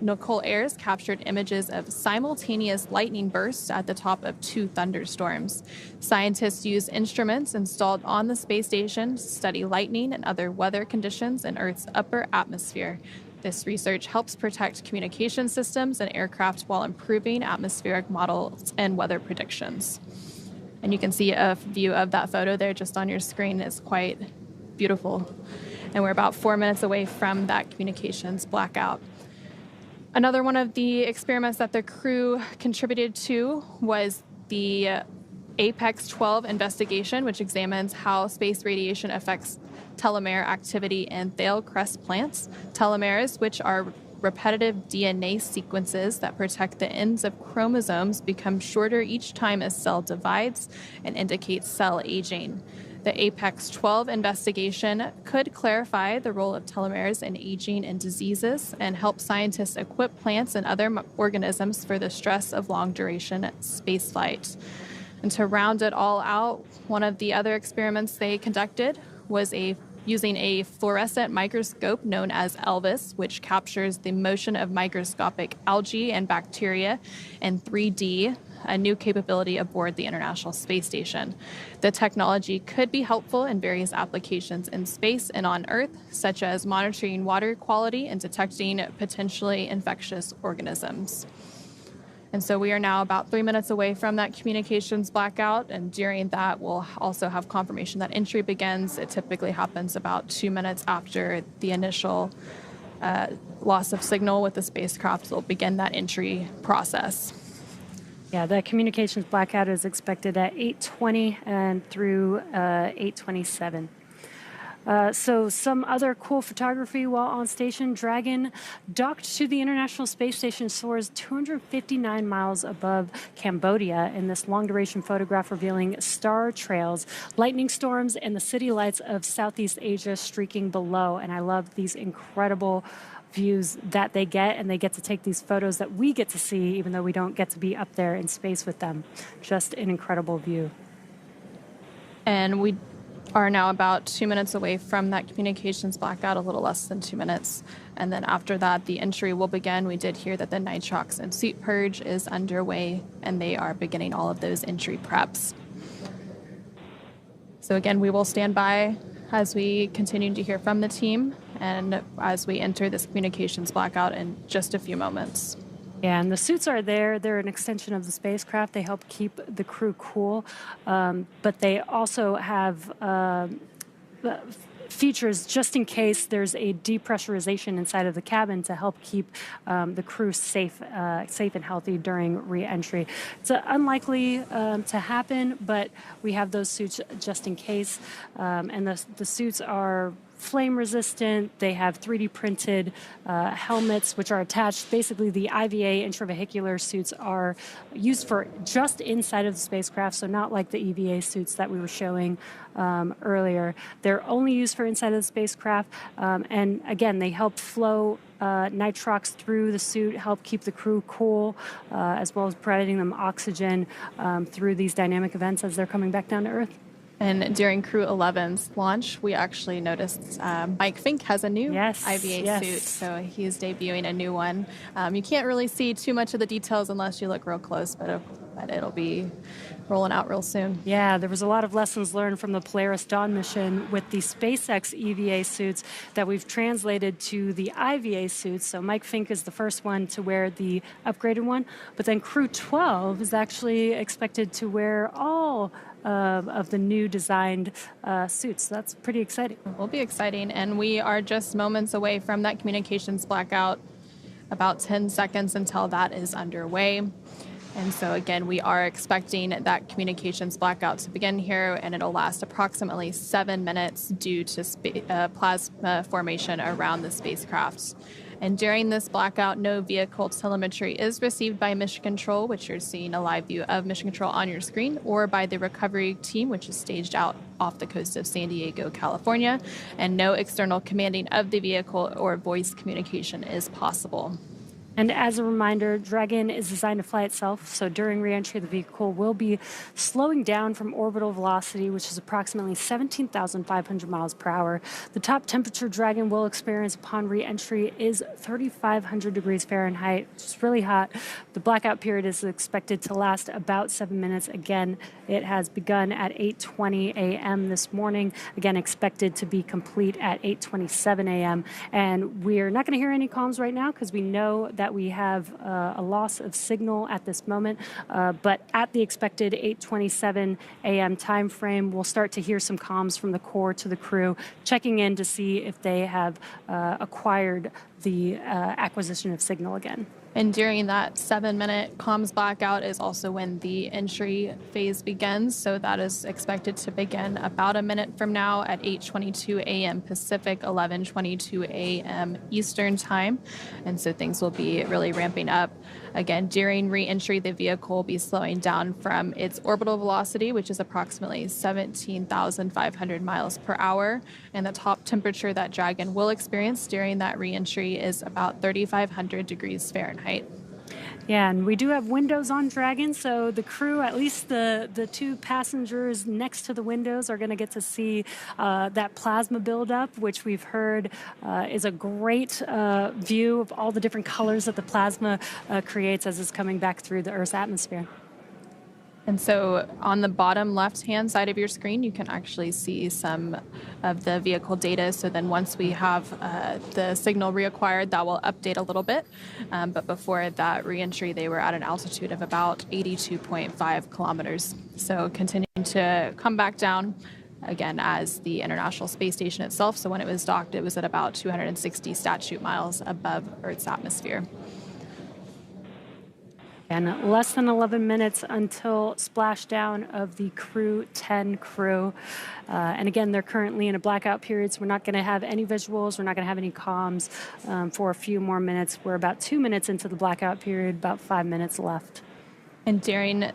Nicole Ayers captured images of simultaneous lightning bursts at the top of 2 thunderstorms. Scientists used instruments installed on the space station to study lightning and other weather conditions in Earth's upper atmosphere. This research helps protect communication systems and aircraft while improving atmospheric models and weather predictions. And you can see a view of that photo there just on your screen. It's quite beautiful. And we're about 4 minutes away from that communications blackout. Another one of the experiments that the crew contributed to was the Apex 12 investigation, which examines how space radiation affects telomere activity in Thale crest plants. Telomeres, which are repetitive DNA sequences that protect the ends of chromosomes, become shorter each time a cell divides and indicate cell aging. The Apex 12 investigation could clarify the role of telomeres in aging and diseases and help scientists equip plants and other organisms for the stress of long-duration spaceflight. And to round it all out, one of the other experiments they conducted was using a fluorescent microscope known as ELVIS, which captures the motion of microscopic algae and bacteria in 3D, a new capability aboard the International Space Station. The technology could be helpful in various applications in space and on Earth, such as monitoring water quality and detecting potentially infectious organisms. And so we are now about 3 minutes away from that communications blackout, and during that we'll also have confirmation that entry begins. It typically happens about 2 minutes after the initial loss of signal with the spacecraft. They'll begin that entry process. Yeah, the communications blackout is expected at 8:20 and through 8:27. So some other cool photography while on station. Dragon docked to the International Space Station, soars 259 miles above Cambodia in this long-duration photograph revealing star trails, lightning storms, and the city lights of Southeast Asia streaking below. And I love these incredible views that they get, and they get to take these photos that we get to see, even though we don't get to be up there in space with them. Just an incredible view. And we are now about 2 minutes away from that communications blackout, a little less than 2 minutes. And then after that, the entry will begin. We did hear that the nitrox and suit purge is underway, and they are beginning all of those entry preps. So again, we will stand by as we continue to hear from the team and as we enter this communications blackout in just a few moments. Yeah, and the suits are there. They're an extension of the spacecraft. They help keep the crew cool, but they also have features just in case there's a depressurization inside of the cabin to help keep the crew safe and healthy during re-entry. It's unlikely to happen, but we have those suits just in case, and the suits are flame resistant. They have 3D printed helmets which are attached. Basically, the IVA intravehicular suits are used for just inside of the spacecraft, so not like the EVA suits that we were showing earlier. They're only used for inside of the spacecraft, and again, they help flow nitrox through the suit, help keep the crew cool, as well as providing them oxygen through these dynamic events as they're coming back down to Earth. And during Crew 11's launch, we actually noticed Mike Fink has a new IVA suit, so he's debuting a new one. You can't really see too much of the details unless you look real close, but it'll be rolling out real soon. Yeah, there was a lot of lessons learned from the Polaris Dawn mission with the SpaceX EVA suits that we've translated to the IVA suits. So Mike Fink is the first one to wear the upgraded one, but then Crew 12 is actually expected to wear all of the new designed suits. That's pretty exciting. It will be exciting, and we are just moments away from that communications blackout, about 10 seconds until that is underway. And so again, we are expecting that communications blackout to begin here, and it'll last approximately 7 minutes due to plasma formation around the spacecraft. And during this blackout, no vehicle telemetry is received by Mission Control, which you're seeing a live view of Mission Control on your screen, or by the recovery team, which is staged out off the coast of San Diego, California. And no external commanding of the vehicle or voice communication is possible. And as a reminder, Dragon is designed to fly itself, so during reentry, the vehicle will be slowing down from orbital velocity, which is approximately 17,500 miles per hour. The top temperature Dragon will experience upon reentry is 3,500 degrees Fahrenheit, which is really hot. The blackout period is expected to last about 7 minutes. Again, it has begun at 8:20 a.m. this morning. Again, expected to be complete at 8:27 a.m. And we're not going to hear any comms right now because we know that that we have a loss of signal at this moment, but at the expected 8:27 a.m. time frame, we'll start to hear some comms from the core to the crew, checking in to see if they have acquired the acquisition of signal again. And during that 7-minute comms blackout is also when the entry phase begins. So that is expected to begin about a minute from now at 8:22 a.m. Pacific, 11:22 a.m. Eastern time. And so things will be really ramping up. Again, during re-entry, the vehicle will be slowing down from its orbital velocity, which is approximately 17,500 miles per hour. And the top temperature that Dragon will experience during that re-entry is about 3,500 degrees Fahrenheit. Yeah, and we do have windows on Dragon, so the crew, at least the two passengers next to the windows, are going to get to see that plasma buildup, which we've heard is a great view of all the different colors that the plasma creates as it's coming back through the Earth's atmosphere. And so on the bottom left-hand side of your screen, you can actually see some of the vehicle data. So then once we have the signal reacquired, that will update a little bit. But before that re-entry, they were at an altitude of about 82.5 kilometers. So continuing to come back down, again, as the International Space Station itself. So when it was docked, it was at about 260 statute miles above Earth's atmosphere. And less than 11 minutes until splashdown of the Crew-10 crew. And again, they're currently in a blackout period, so we're not going to have any visuals. We're not going to have any comms for a few more minutes. We're about 2 minutes into the blackout period, about 5 minutes left. And during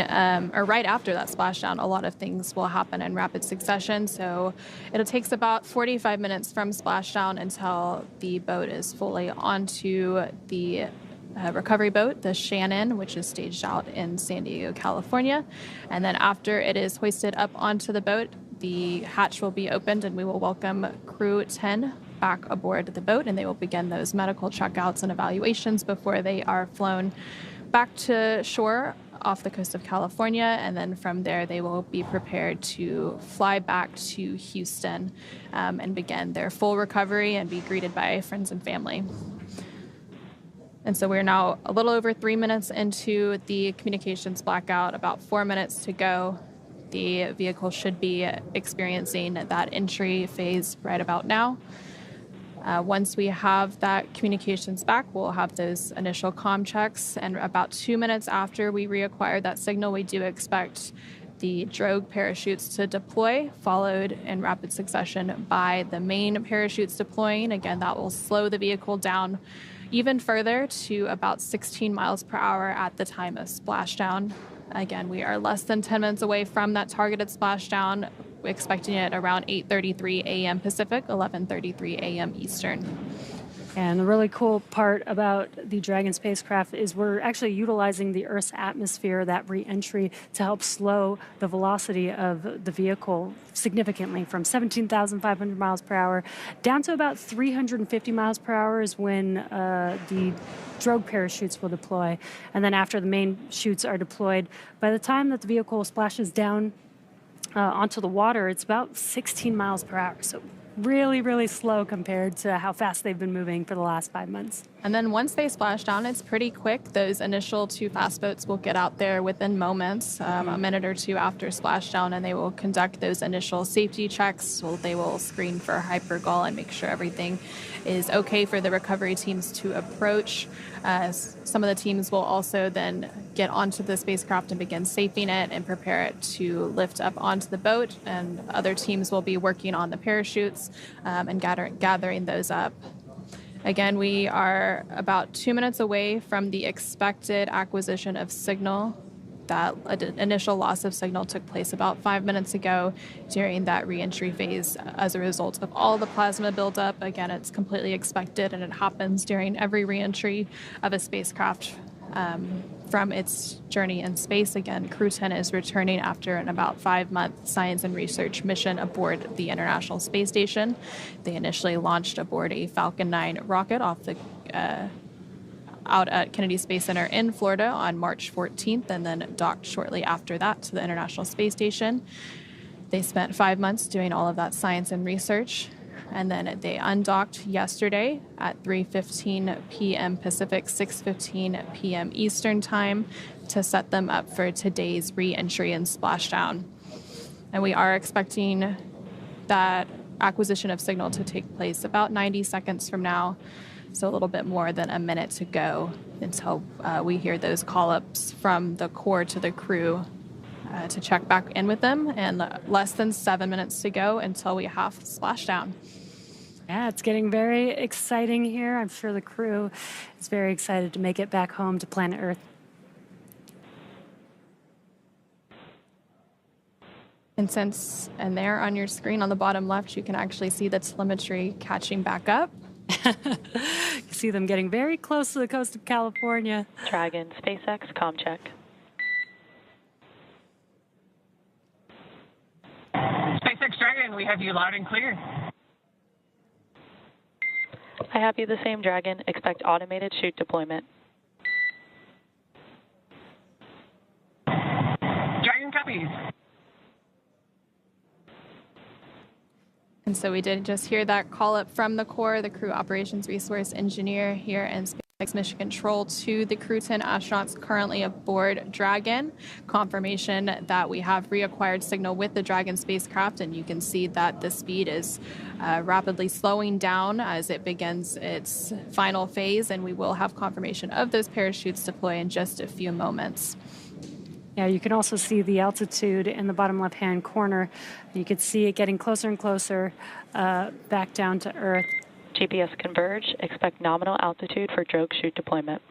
or right after that splashdown, a lot of things will happen in rapid succession. So it takes about 45 minutes from splashdown until the boat is fully onto the recovery boat, the Shannon, which is staged out in San Diego, California. And then after it is hoisted up onto the boat, the hatch will be opened and we will welcome Crew-10 back aboard the boat, and they will begin those medical checkouts and evaluations before they are flown back to shore off the coast of California, and then from there they will be prepared to fly back to Houston and begin their full recovery and be greeted by friends and family. And so we're now a little over 3 minutes into the communications blackout, about 4 minutes to go. The vehicle should be experiencing that entry phase right about now. Once we have that communications back, we'll have those initial comm checks. And about 2 minutes after we reacquire that signal, we do expect the drogue parachutes to deploy, followed in rapid succession by the main parachutes deploying. Again, that will slow the vehicle down even further to about 16 miles per hour at the time of splashdown. Again, we are less than 10 minutes away from that targeted splashdown, expecting it around 8:33 a.m. Pacific, 11:33 a.m. Eastern. And the really cool part about the Dragon spacecraft is we're actually utilizing the Earth's atmosphere, that re-entry, to help slow the velocity of the vehicle significantly from 17,500 miles per hour down to about 350 miles per hour is when the drogue parachutes will deploy. And then after the main chutes are deployed, by the time that the vehicle splashes down onto the water, it's about 16 miles per hour. So really, really slow compared to how fast they've been moving for the last 5 months. And then once they splash down, it's pretty quick. Those initial 2 fast boats will get out there within moments, a minute or two after splashdown, and they will conduct those initial safety checks. So they will screen for hypergol and make sure everything is okay for the recovery teams to approach. Some of the teams will also then get onto the spacecraft and begin safing it and prepare it to lift up onto the boat. And other teams will be working on the parachutes and gathering those up. Again, we are about 2 minutes away from the expected acquisition of signal. That initial loss of signal took place about 5 minutes ago during that re-entry phase as a result of all the plasma buildup. Again, it's completely expected, and it happens during every re-entry of a spacecraft from its journey in space. Again, Crew-10 is returning after an about 5-month science and research mission aboard the International Space Station. They initially launched aboard a Falcon 9 rocket off the out at Kennedy Space Center in Florida on March 14th, and then docked shortly after that to the International Space Station. They spent 5 months doing all of that science and research. and then they undocked yesterday at 3:15 p.m. Pacific, 6:15 p.m. Eastern Time to set them up for today's re-entry and splashdown. And we are expecting that acquisition of signal to take place about 90 seconds from now, so a little bit more than a minute to go until we hear those call-ups from the core to the crew to check back in with them, and less than 7 minutes to go until we have splashdown. Yeah, it's getting very exciting here. I'm sure the crew is very excited to make it back home to planet Earth. And there on your screen on the bottom left, you can actually see the telemetry catching back up. You see them getting very close to the coast of California. Dragon, SpaceX, comm check. SpaceX Dragon, we have you loud and clear. I have you the same, Dragon. Expect automated chute deployment. Dragon copies. And so we did just hear that call up from the core, the crew operations resource engineer here in SpaceX Mission Control, to the Crew-10 astronauts currently aboard Dragon. Confirmation that we have reacquired signal with the Dragon spacecraft, and you can see that the speed is rapidly slowing down as it begins its final phase, and we will have confirmation of those parachutes deploy in just a few moments. Yeah, you can also see the altitude in the bottom left-hand corner. You can see it getting closer and closer back down to Earth. GPS converge. Expect nominal altitude for drogue chute deployment.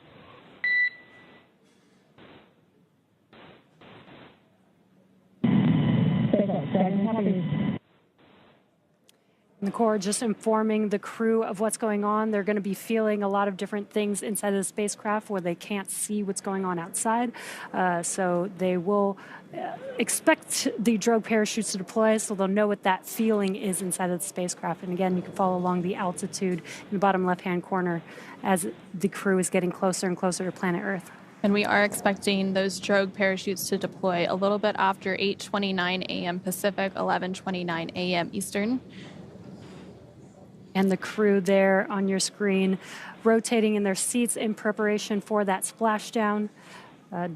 And the core just informing the crew of what's going on. They're going to be feeling a lot of different things inside of the spacecraft where they can't see what's going on outside. So they will expect the drogue parachutes to deploy, so they'll know what that feeling is inside of the spacecraft. And again, you can follow along the altitude in the bottom left-hand corner as the crew is getting closer and closer to planet Earth. And we are expecting those drogue parachutes to deploy a little bit after 8:29 a.m. Pacific, 11:29 a.m. Eastern. And the crew there on your screen rotating in their seats in preparation for that splashdown.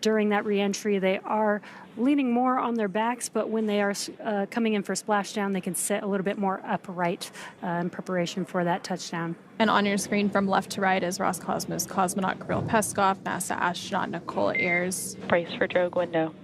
During that reentry, they are leaning more on their backs, but when they are coming in for splashdown, they can sit a little bit more upright in preparation for that touchdown. And on your screen from left to right is Roscosmos cosmonaut Kirill Peskov, NASA astronaut Nicole Ayers. Brace for drogue window.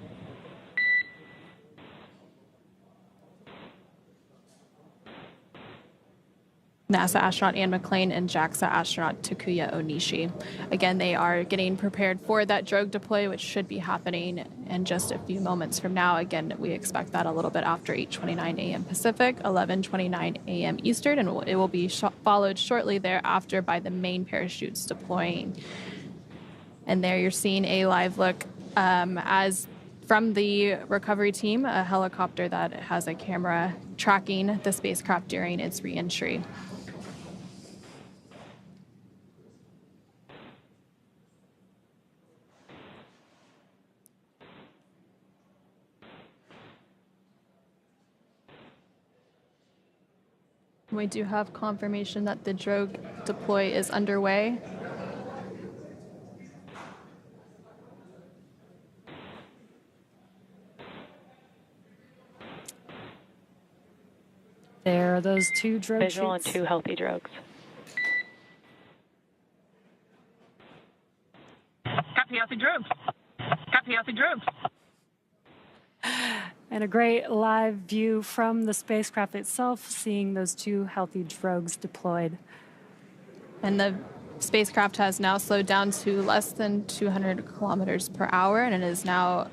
NASA astronaut Anne McClain and JAXA astronaut Takuya Onishi. Again, they are getting prepared for that drogue deploy, which should be happening in just a few moments from now. Again, we expect that a little bit after 8:29 a.m. Pacific, 11:29 a.m. Eastern, and it will be followed shortly thereafter by the main parachutes deploying. And there you're seeing a live look as from the recovery team, a helicopter that has a camera tracking the spacecraft during its reentry. We do have confirmation that the drogue deploy is underway. There are those two drogue Visual chutes. and two healthy drogues. Copy healthy drogues. Copy healthy drogues. And a great live view from the spacecraft itself, seeing those two healthy drogues deployed. And the spacecraft has now slowed down to less than 200 kilometers per hour, and it is now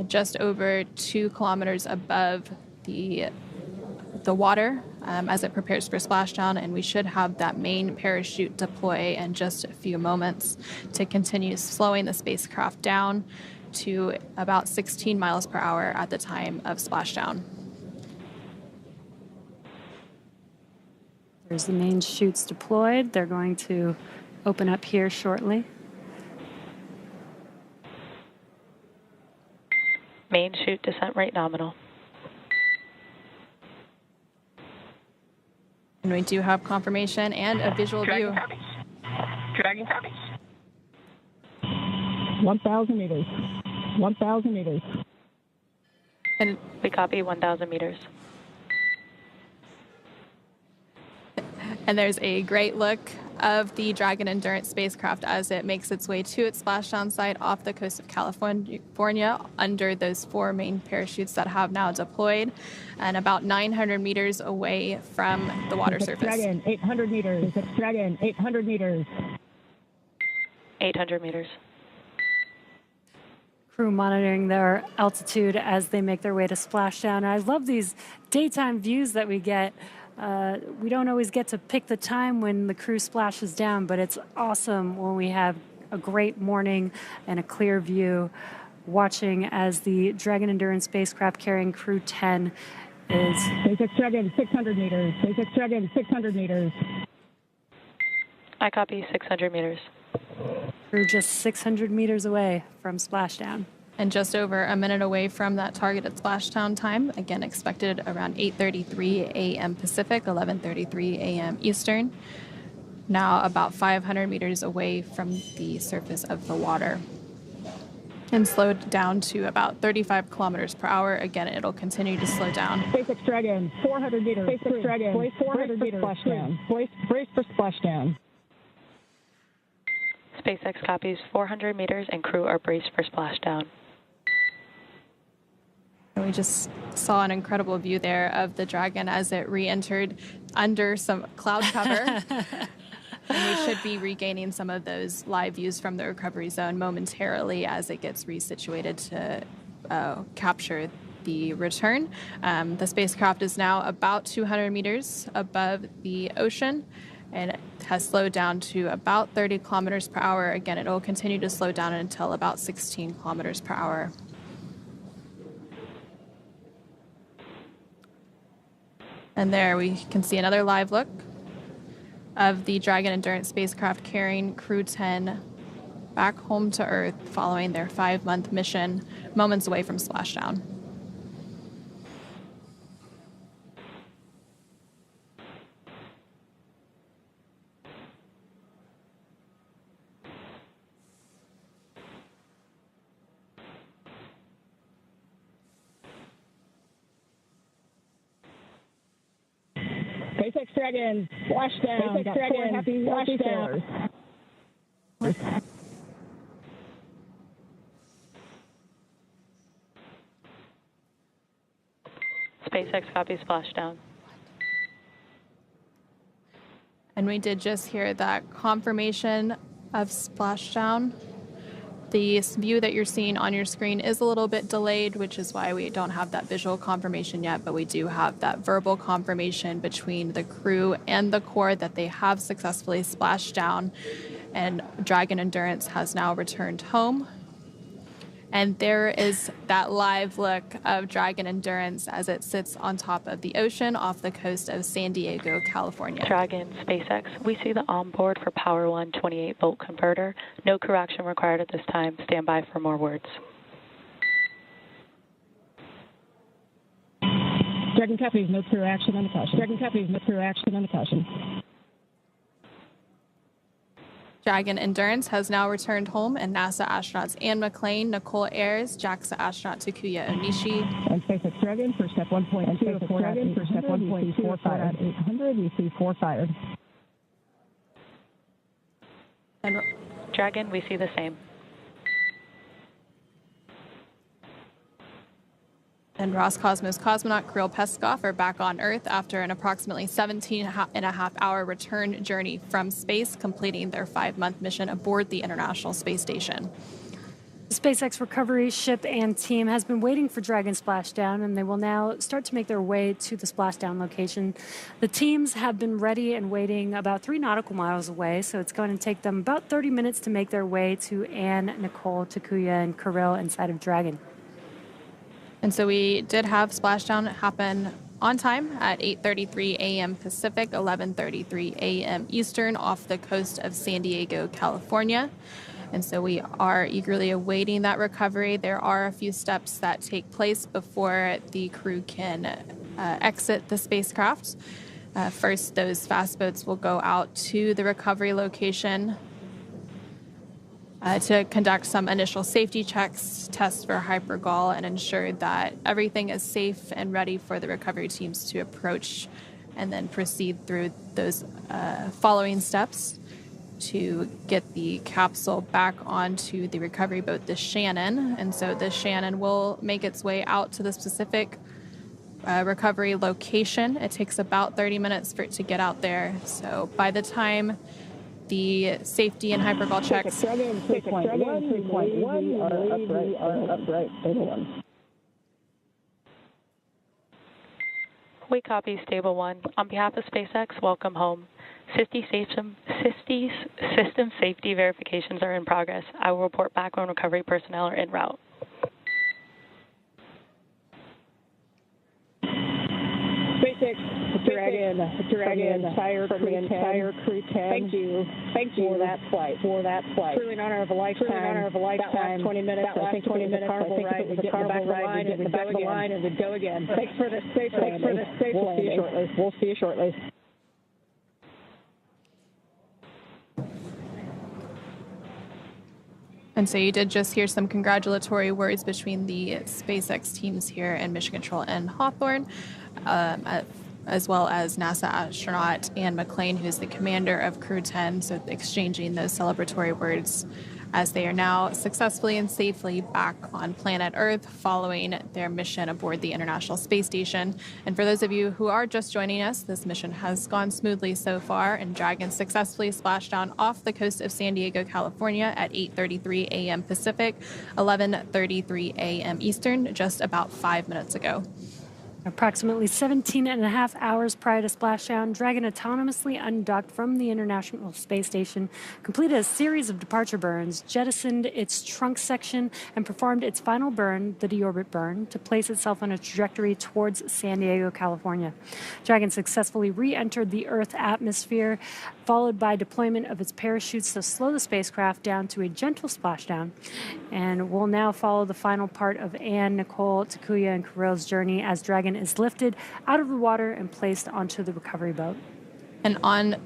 just over 2 kilometers above the water as it prepares for splashdown, and we should have that main parachute deploy in just a few moments to continue slowing the spacecraft down to about 16 miles per hour at the time of splashdown. There's the main chutes deployed. They're going to open up here shortly. Main chute descent rate nominal. And we do have confirmation and a visual Dragon view. copies. Dragon copies. 1,000 meters. 1,000 meters. And We copy 1,000 meters. And there's a great look of the Dragon Endurance spacecraft as it makes its way to its splashdown site off the coast of California under those 4 main parachutes that have now deployed and about 900 meters away from the water SpaceX surface. Dragon, 800 meters. SpaceX Dragon, 800 meters. 800 meters. Crew monitoring their altitude as they make their way to splashdown. I love these daytime views that we get. We don't always get to pick the time when the crew splashes down, but it's awesome when we have a great morning and a clear view watching as the Dragon Endurance spacecraft carrying Crew-10 is... SpaceX Dragon, 600 meters. SpaceX Dragon, 600 meters. I copy 600 meters. Crew just 600 meters away from splashdown. And just over a minute away from that targeted splashdown time, again expected around 8:33 a.m. Pacific, 11:33 a.m. Eastern. Now about 500 meters away from the surface of the water. And slowed down to about 35 kilometers per hour. Again, it'll continue to slow down. SpaceX Dragon, 400 meters. SpaceX Dragon, 400 meters. Splashdown. Brace for splashdown. SpaceX copies 400 meters and crew are braced for splashdown. And we just saw an incredible view there of the Dragon as it re-entered under some cloud cover. And we should be regaining some of those live views from the recovery zone momentarily as it gets resituated to capture the return. The spacecraft is now about 200 meters above the ocean and it has slowed down to about 30 kilometers per hour. Again, it will continue to slow down until about 16 kilometers per hour. And there we can see another live look of the Dragon Endurance spacecraft carrying Crew-10 back home to Earth following their 5-month mission, moments away from splashdown. SpaceX Dragon, splashdown. SpaceX Dragon, happy splashdown. SpaceX copies splashdown. And we did just hear that confirmation of splashdown. The view that you're seeing on your screen is a little bit delayed, which is why we don't have that visual confirmation yet, but we do have that verbal confirmation between the crew and the Corps that they have successfully splashed down, and Dragon Endurance has now returned home. And there is that live look of Dragon Endurance as it sits on top of the ocean off the coast of San Diego, California. Dragon, SpaceX, we see the onboard for Power 1 28-volt converter. No crew action required at this time. Stand by for more words. Dragon copies, no crew action on the caution. Dragon copies, no crew action on the caution. Dragon Endurance has now returned home, and NASA astronauts Anne McClain, Nicole Ayers, JAXA astronaut Takuya Onishi, And SpaceX Dragon for step 1.2. And SpaceX Dragon for step 1.2. 4 fired. 800, we see 4 fired. and Dragon, we see the same. And Roscosmos cosmonaut Kirill Peskov are back on Earth after an approximately 17-and-a-half-hour return journey from space, completing their 5-month mission aboard the International Space Station. The SpaceX recovery ship and team has been waiting for Dragon splashdown, and they will now start to make their way to the splashdown location. The teams have been ready and waiting about 3 nautical miles away, so it's going to take them about 30 minutes to make their way to Anne, Nicole, Takuya, and Kirill inside of Dragon. And so we did have splashdown happen on time at 8:33 a.m. Pacific, 11:33 a.m. Eastern off the coast of San Diego, California. And so we are eagerly awaiting that recovery. There are a few steps that take place before the crew can exit the spacecraft. First, those fast boats will go out to the recovery location to conduct some initial safety checks, test for hypergol, and ensure that everything is safe and ready for the recovery teams to approach, and then proceed through those following steps to get the capsule back onto the recovery boat, the Shannon. And so the Shannon will make its way out to the specific recovery location. It takes about 30 minutes for it to get out there. So by the time the safety and hypergol checks... 3.1 are upright. Anyone? We copy Stable 1. On behalf of SpaceX, welcome home. 50 system safety verifications are in progress. I will report back when recovery personnel are en route. SpaceX Dragon from the entire Crew-10. Thank you for that flight. Truly an honor of a lifetime. That last 20 minutes. I think 20 minutes. I think it was a carnival ride. We get in the back of the line and we go again. Thanks for the safe landing. We'll see you shortly. And so you did just hear some congratulatory words between the SpaceX teams here in Mission Control and Hawthorne, as well as NASA astronaut Anne McClain, who's the commander of Crew-10, so exchanging those celebratory words as they are now successfully and safely back on planet Earth following their mission aboard the International Space Station. And for those of you who are just joining us, this mission has gone smoothly so far, and Dragon successfully splashed down off the coast of San Diego, California at 8:33 a.m. Pacific, 11:33 a.m. Eastern, just about 5 minutes ago. Approximately 17 and a half hours prior to splashdown, Dragon autonomously undocked from the International Space Station, completed a series of departure burns, jettisoned its trunk section, and performed its final burn, the deorbit burn, to place itself on a trajectory towards San Diego, California. Dragon successfully re-entered the Earth atmosphere, followed by deployment of its parachutes to slow the spacecraft down to a gentle splashdown. And we'll now follow the final part of Anne, Nicole, Takuya, and Kirill's journey as Dragon is lifted out of the water and placed onto the recovery boat. And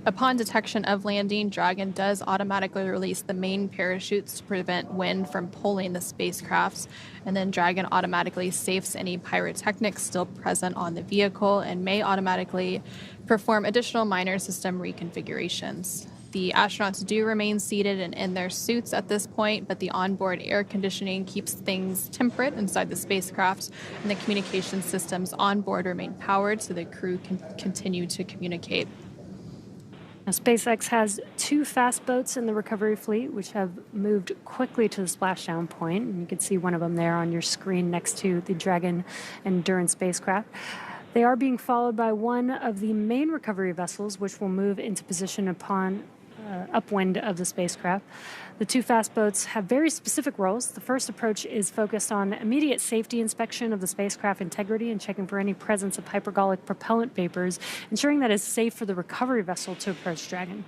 upon detection of landing, Dragon does automatically release the main parachutes to prevent wind from pulling the spacecraft. And then Dragon automatically safes any pyrotechnics still present on the vehicle and may automatically perform additional minor system reconfigurations. The astronauts do remain seated and in their suits at this point, but the onboard air conditioning keeps things temperate inside the spacecraft, and the communication systems on board remain powered so the crew can continue to communicate. Now, SpaceX has 2 fast boats in the recovery fleet, which have moved quickly to the splashdown point, and you can see one of them there on your screen next to the Dragon Endurance spacecraft. They are being followed by one of the main recovery vessels, which will move into position upon upwind of the spacecraft. The 2 fast boats have very specific roles. The first approach is focused on immediate safety inspection of the spacecraft integrity and checking for any presence of hypergolic propellant vapors, ensuring that it's safe for the recovery vessel to approach Dragon.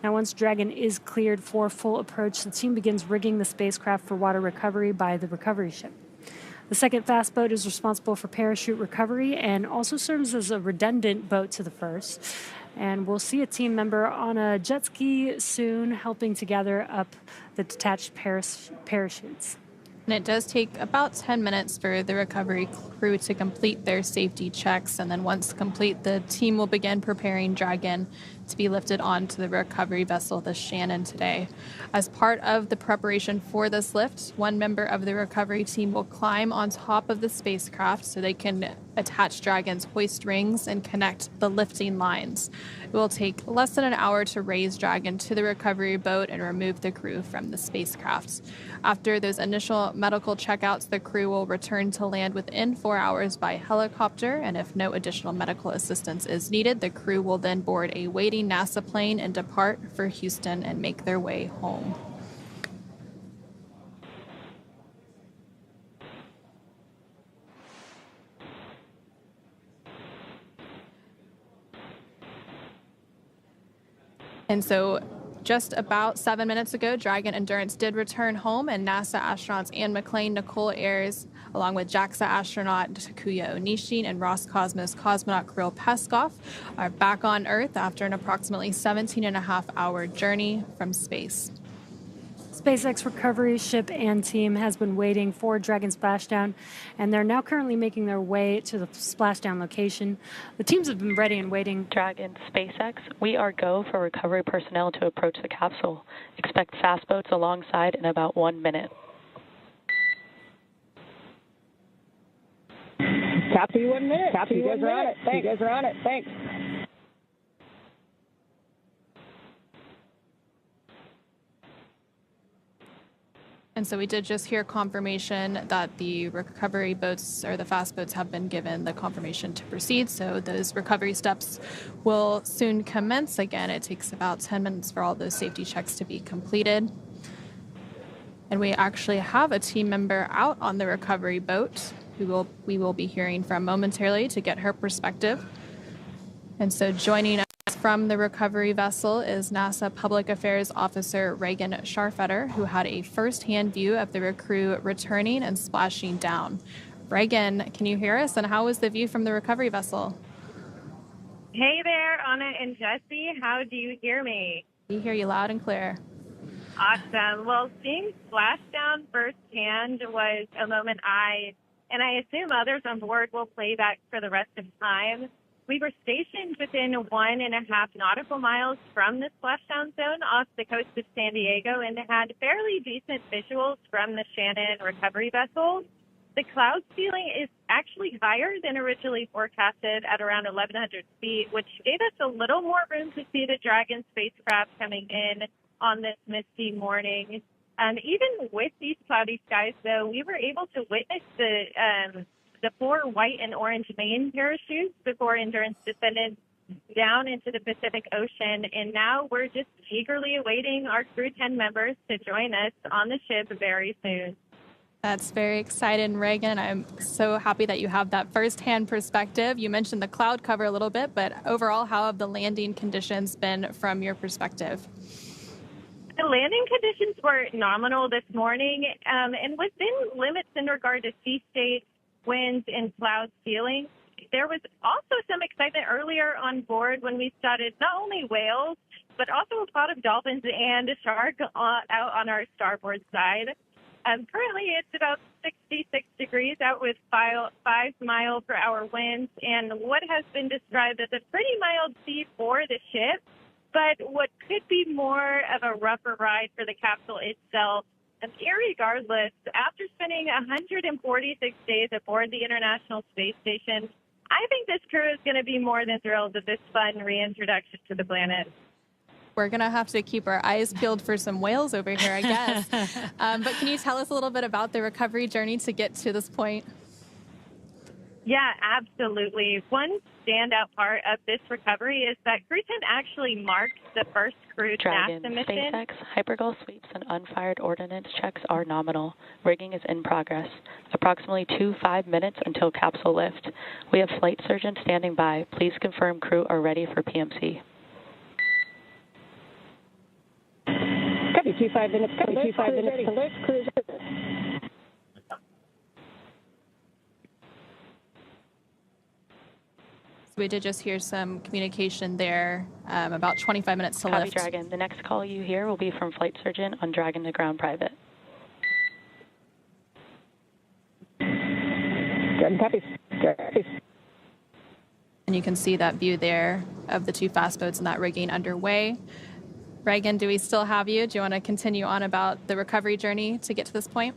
Now, once Dragon is cleared for full approach, the team begins rigging the spacecraft for water recovery by the recovery ship. The second fast boat is responsible for parachute recovery and also serves as a redundant boat to the first. And we'll see a team member on a jet ski soon helping to gather up the detached parachutes. And it does take about 10 minutes for the recovery crew to complete their safety checks. And then once complete, the team will begin preparing Dragon to be lifted onto the recovery vessel, the Shannon, today. As part of the preparation for this lift, one member of the recovery team will climb on top of the spacecraft so they can attach Dragon's hoist rings and connect the lifting lines. It will take less than an hour to raise Dragon to the recovery boat and remove the crew from the spacecraft. After those initial medical checkouts, the crew will return to land within 4 hours by helicopter, and if no additional medical assistance is needed, the crew will then board a waiting NASA plane and depart for Houston and make their way home. And so just about 7 minutes ago, Dragon Endurance did return home, and NASA astronauts Anne McClain, Nicole Ayers, along with JAXA astronaut Takuya Onishin and Roscosmos cosmonaut Kirill Peskov, are back on Earth after an approximately 17.5-hour journey from space. SpaceX recovery ship and team has been waiting for Dragon Splashdown, and they're now currently making their way to the Splashdown location. The teams have been ready and waiting. Dragon, SpaceX, we are go for recovery personnel to approach the capsule. Expect fast boats alongside in about 1 minute. Copy 1 minute. Copy 1 minute. Thanks. You guys are on it. Thanks. And so we did just hear confirmation that the recovery boats or the fast boats have been given the confirmation to proceed. So those recovery steps will soon commence. Again, it takes about 10 minutes for all those safety checks to be completed. And we actually have a team member out on the recovery boat who we will be hearing from momentarily to get her perspective. And so joining us from the recovery vessel is NASA Public Affairs Officer Reagan Scharfetter, who had a first-hand view of the crew returning and splashing down. Reagan, can you hear us? And how was the view from the recovery vessel? Hey there, Anna and Jesse. How do you hear me? We hear you loud and clear. Awesome. Well, seeing Splashdown firsthand was a moment I assume others on board will play back for the rest of time. We were stationed within 1.5 nautical miles from the splashdown zone off the coast of San Diego and had fairly decent visuals from the Shannon recovery vessel. The cloud ceiling is actually higher than originally forecasted at around 1,100 feet, which gave us a little more room to see the Dragon spacecraft coming in on this misty morning. Even with these cloudy skies, though, we were able to witness the 4 white and orange main parachutes before Endurance descended down into the Pacific Ocean. And now we're just eagerly awaiting our Crew-10 members to join us on the ship very soon. That's very exciting, Reagan. I'm so happy that you have that firsthand perspective. You mentioned the cloud cover a little bit, but overall, how have the landing conditions been from your perspective? The landing conditions were nominal this morning and within limits in regard to sea state, winds, and cloud ceiling. There was also some excitement earlier on board when we spotted not only whales, but also a pot of dolphins and a shark out on our starboard side. Currently, it's about 66 degrees out with 5-mile-per-hour winds and what has been described as a pretty mild sea for the ship, but what could be more of a rougher ride for the capsule itself. And irregardless, after spending 146 days aboard the International Space Station, I think this crew is going to be more than thrilled with this fun reintroduction to the planet. We're going to have to keep our eyes peeled for some whales over here, I guess. But can you tell us a little bit about the recovery journey to get to this point? Yeah, absolutely. One standout part of this recovery is that Crew-10 actually marks the first crewed Dragon, NASA mission. SpaceX, hypergol sweeps and unfired ordnance checks are nominal. Rigging is in progress. Approximately 5 minutes until capsule lift. We have flight surgeons standing by. Please confirm crew are ready for PMC. Copy 5 minutes. Copy 5 minutes. Alert, cruise. So we did just hear some communication there, about 25 minutes to Copy, lift. Dragon. The next call you hear will be from flight surgeon on Dragon to ground private. Dragon copies. And you can see that view there of the 2 fast boats and that rigging underway. Reagan, do we still have you? Do you want to continue on about the recovery journey to get to this point?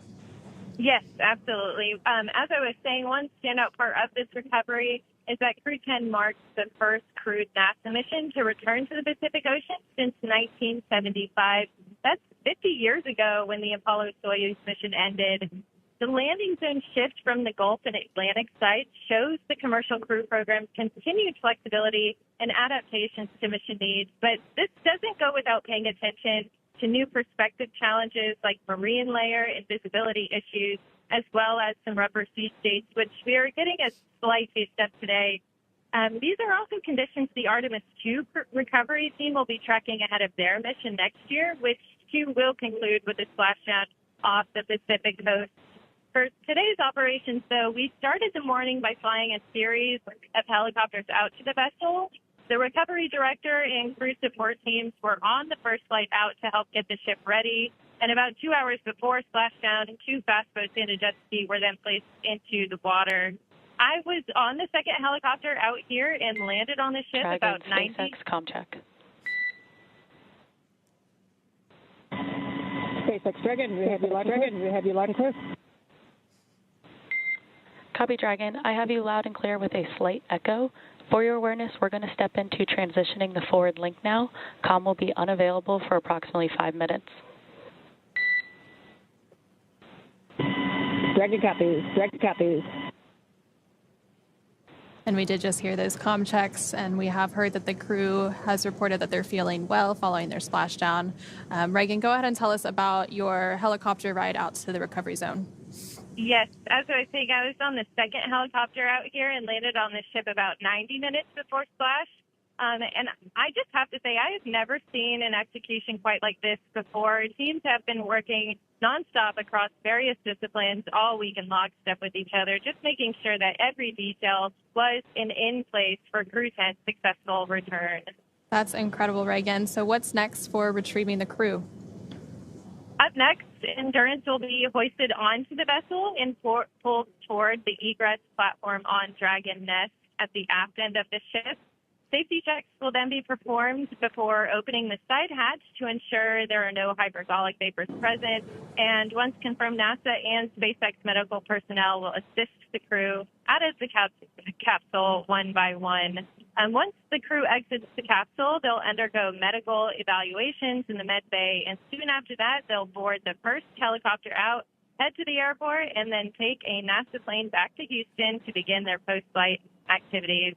Yes, absolutely. As I was saying, one standout part of this recovery is that Crew-10 marks the first crewed NASA mission to return to the Pacific Ocean since 1975. That's 50 years ago when the Apollo-Soyuz mission ended. The landing zone shift from the Gulf and Atlantic sites shows the commercial crew program's continued flexibility and adaptations to mission needs, but this doesn't go without paying attention to new perspective challenges like marine layer and visibility issues, as well as some rougher sea states, which we are getting a slight taste of today. These are also conditions the Artemis II recovery team will be tracking ahead of their mission next year, which too will conclude with a splashdown off the Pacific coast. For today's operations, though, we started the morning by flying a series of helicopters out to the vessel. The recovery director and crew support teams were on the first flight out to help get the ship ready. And about 2 hours before splashdown, 2 fast boats and a jet ski were then placed into the water. I was on the second helicopter out here and landed on the ship Dragon, about 90. SpaceX comm check. SpaceX Dragon, we have you loud. Dragon, we have you loud and clear. Copy, Dragon. I have you loud and clear with a slight echo. For your awareness, we're going to step into transitioning the forward link now. Comm will be unavailable for approximately 5 minutes. Dragon copies. Dragon copies. And we did just hear those comm checks, and we have heard that the crew has reported that they're feeling well following their splashdown. Reagan, go ahead and tell us about your helicopter ride out to the recovery zone. Yes, as I was saying, I was on the second helicopter out here and landed on the ship about 90 minutes before splash. And I just have to say, I have never seen an execution quite like this before. Teams have been working nonstop across various disciplines all week in lockstep with each other, just making sure that every detail was in place for Crew-10's successful return. That's incredible, Reagan. So what's next for retrieving the crew? Up next, Endurance will be hoisted onto the vessel and pulled toward the egress platform on Dragon Nest at the aft end of the ship. Safety checks will then be performed before opening the side hatch to ensure there are no hypergolic vapors present. And once confirmed, NASA and SpaceX medical personnel will assist the crew out of the capsule one by one. Once the crew exits the capsule, they'll undergo medical evaluations in the med bay, and soon after that, they'll board the first helicopter out, head to the airport, and then take a NASA plane back to Houston to begin their post-flight activities.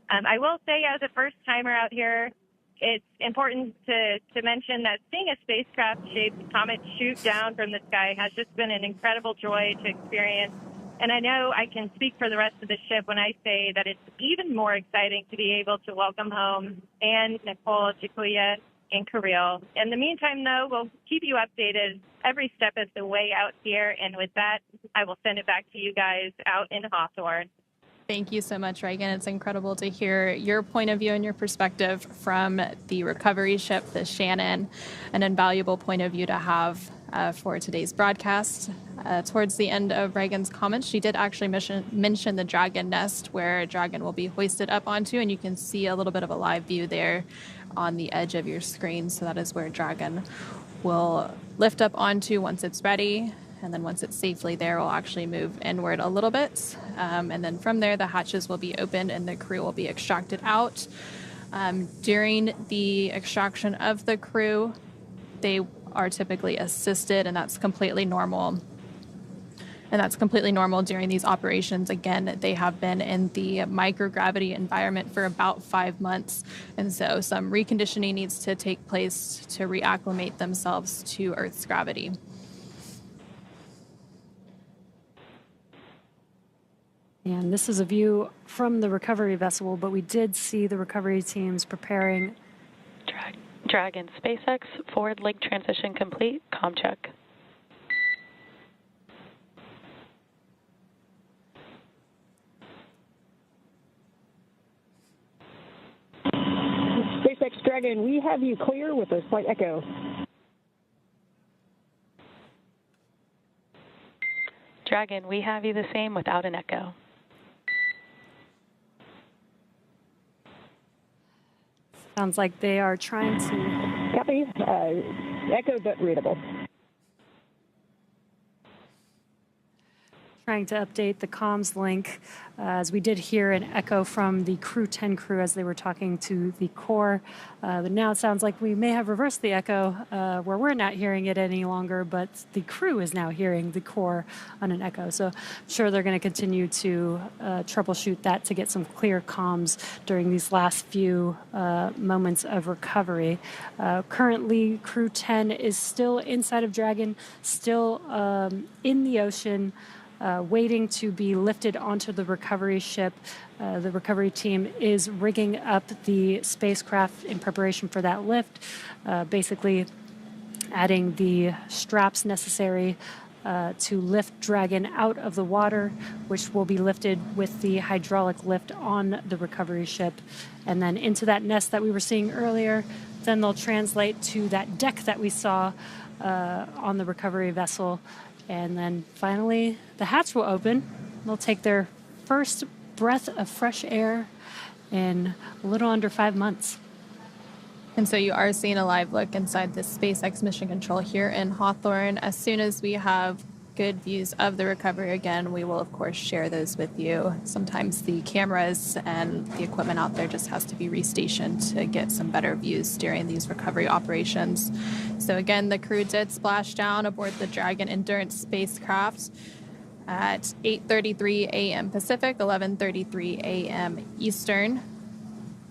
I will say, as a first-timer out here, it's important to mention that seeing a spacecraft-shaped comet shoot down from the sky has just been an incredible joy to experience. And I know I can speak for the rest of the ship when I say that it's even more exciting to be able to welcome home Anne, Nicole, Jakuya, and Kirill. In the meantime, though, we'll keep you updated every step of the way out here. And with that, I will send it back to you guys out in Hawthorne. Thank you so much, Reagan. It's incredible to hear your point of view and your perspective from the recovery ship, the Shannon, an invaluable point of view to have for today's broadcast. Towards the end of Reagan's comments, she did actually mention the Dragon Nest, where Dragon will be hoisted up onto, and you can see a little bit of a live view there on the edge of your screen. So that is where Dragon will lift up onto once it's ready. And then once it's safely there, we'll actually move inward a little bit. And then from there, the hatches will be opened and the crew will be extracted out. During the extraction of the crew, they are typically assisted, and that's completely normal. And that's completely normal during these operations. Again, they have been in the microgravity environment for about 5 months. And so some reconditioning needs to take place to reacclimate themselves to Earth's gravity. And this is a view from the recovery vessel, but we did see the recovery teams preparing. Dragon, SpaceX, forward link transition complete, comm check. SpaceX Dragon, we have you clear with a slight echo. Dragon, we have you the same without an echo. Sounds like they are trying to. Copy. Echo but readable. Trying to update the comms link, as we did hear an echo from the Crew-10 crew as they were talking to the core. But now it sounds like we may have reversed the echo where we're not hearing it any longer, but the crew is now hearing the core on an echo. So I'm sure they're going to continue to troubleshoot that to get some clear comms during these last few moments of recovery. Currently, Crew-10 is still inside of Dragon, still in the ocean, waiting to be lifted onto the recovery ship. The recovery team is rigging up the spacecraft in preparation for that lift, basically adding the straps necessary to lift Dragon out of the water, which will be lifted with the hydraulic lift on the recovery ship, and then into that nest that we were seeing earlier. Then they'll translate to that deck that we saw on the recovery vessel. And then finally, the hatch will open. They'll take their first breath of fresh air in a little under 5 months. And so you are seeing a live look inside the SpaceX Mission Control here in Hawthorne. As soon as we have good views of the recovery again, we will, of course, share those with you. Sometimes the cameras and the equipment out there just has to be restationed to get some better views during these recovery operations. So again, the crew did splash down aboard the Dragon Endurance spacecraft at 8:33 a.m. Pacific, 11:33 a.m. Eastern,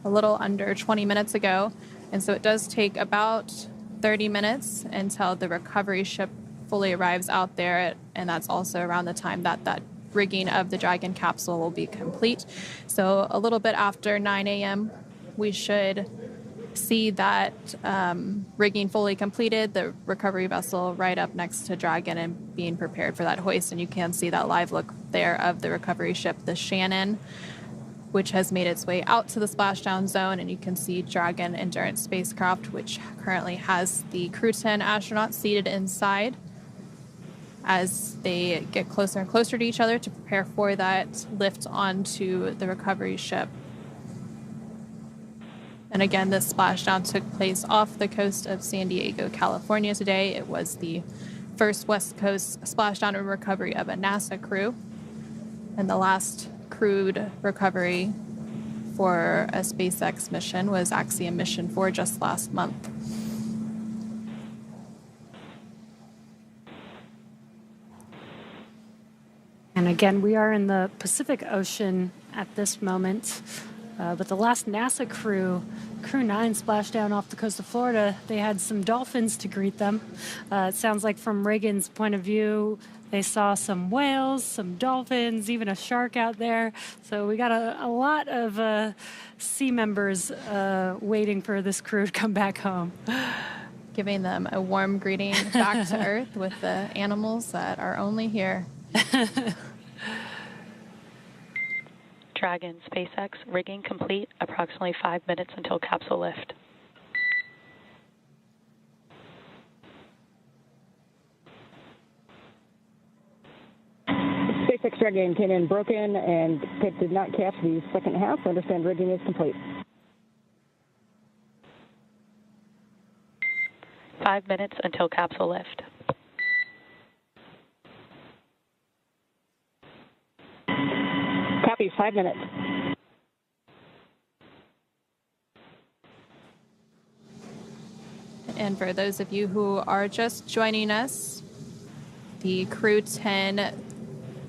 a little under 20 minutes ago. And so it does take about 30 minutes until the recovery ship fully arrives out there, and that's also around the time that that rigging of the Dragon capsule will be complete. So a little bit after 9 a.m., we should see that rigging fully completed, the recovery vessel right up next to Dragon and being prepared for that hoist. And you can see that live look there of the recovery ship, the Shannon, which has made its way out to the splashdown zone. And you can see Dragon Endurance spacecraft, which currently has the Crew-10 astronauts seated inside as they get closer and closer to each other to prepare for that lift onto the recovery ship. And again, this splashdown took place off the coast of San Diego, California today. It was the first West Coast splashdown and recovery of a NASA crew, and the last crewed recovery for a SpaceX mission was Axiom Mission 4 just last month. And again, we are in the Pacific Ocean at this moment. But the last NASA Crew-9 splashed down off the coast of Florida. They had some dolphins to greet them. It sounds like from Reagan's point of view, they saw some whales, some dolphins, even a shark out there. So we got a lot of sea members waiting for this crew to come back home. Giving them a warm greeting back to Earth with the animals that are only here. Dragon, SpaceX, rigging complete, approximately 5 minutes until capsule lift. SpaceX Dragon came in broken and did not catch the second half. I understand rigging is complete. 5 minutes until capsule lift. Copy, 5 minutes. And for those of you who are just joining us, the Crew-10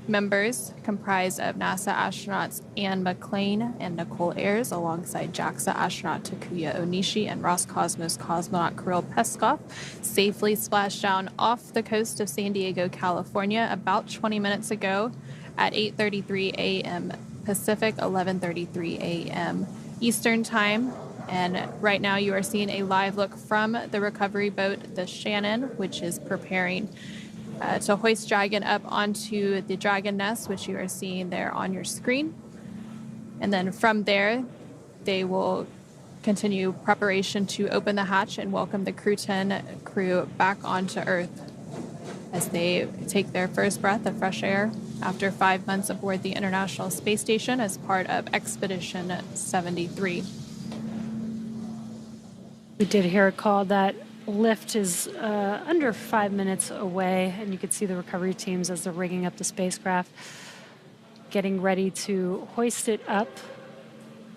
members comprise of NASA astronauts Anne McClain and Nicole Ayers, alongside JAXA astronaut Takuya Onishi and Roscosmos cosmonaut Kirill Peskov, safely splashed down off the coast of San Diego, California, about 20 minutes ago at 8:33 a.m. Pacific, 11:33 a.m. Eastern Time. And right now you are seeing a live look from the recovery boat, the Shannon, which is preparing to hoist Dragon up onto the Dragon nest, which you are seeing there on your screen. And then from there, they will continue preparation to open the hatch and welcome the Crew-10 crew back onto Earth as they take their first breath of fresh air after 5 months aboard the International Space Station as part of Expedition 73. We did hear a call that lift is under 5 minutes away, and you could see the recovery teams as they're rigging up the spacecraft, getting ready to hoist it up.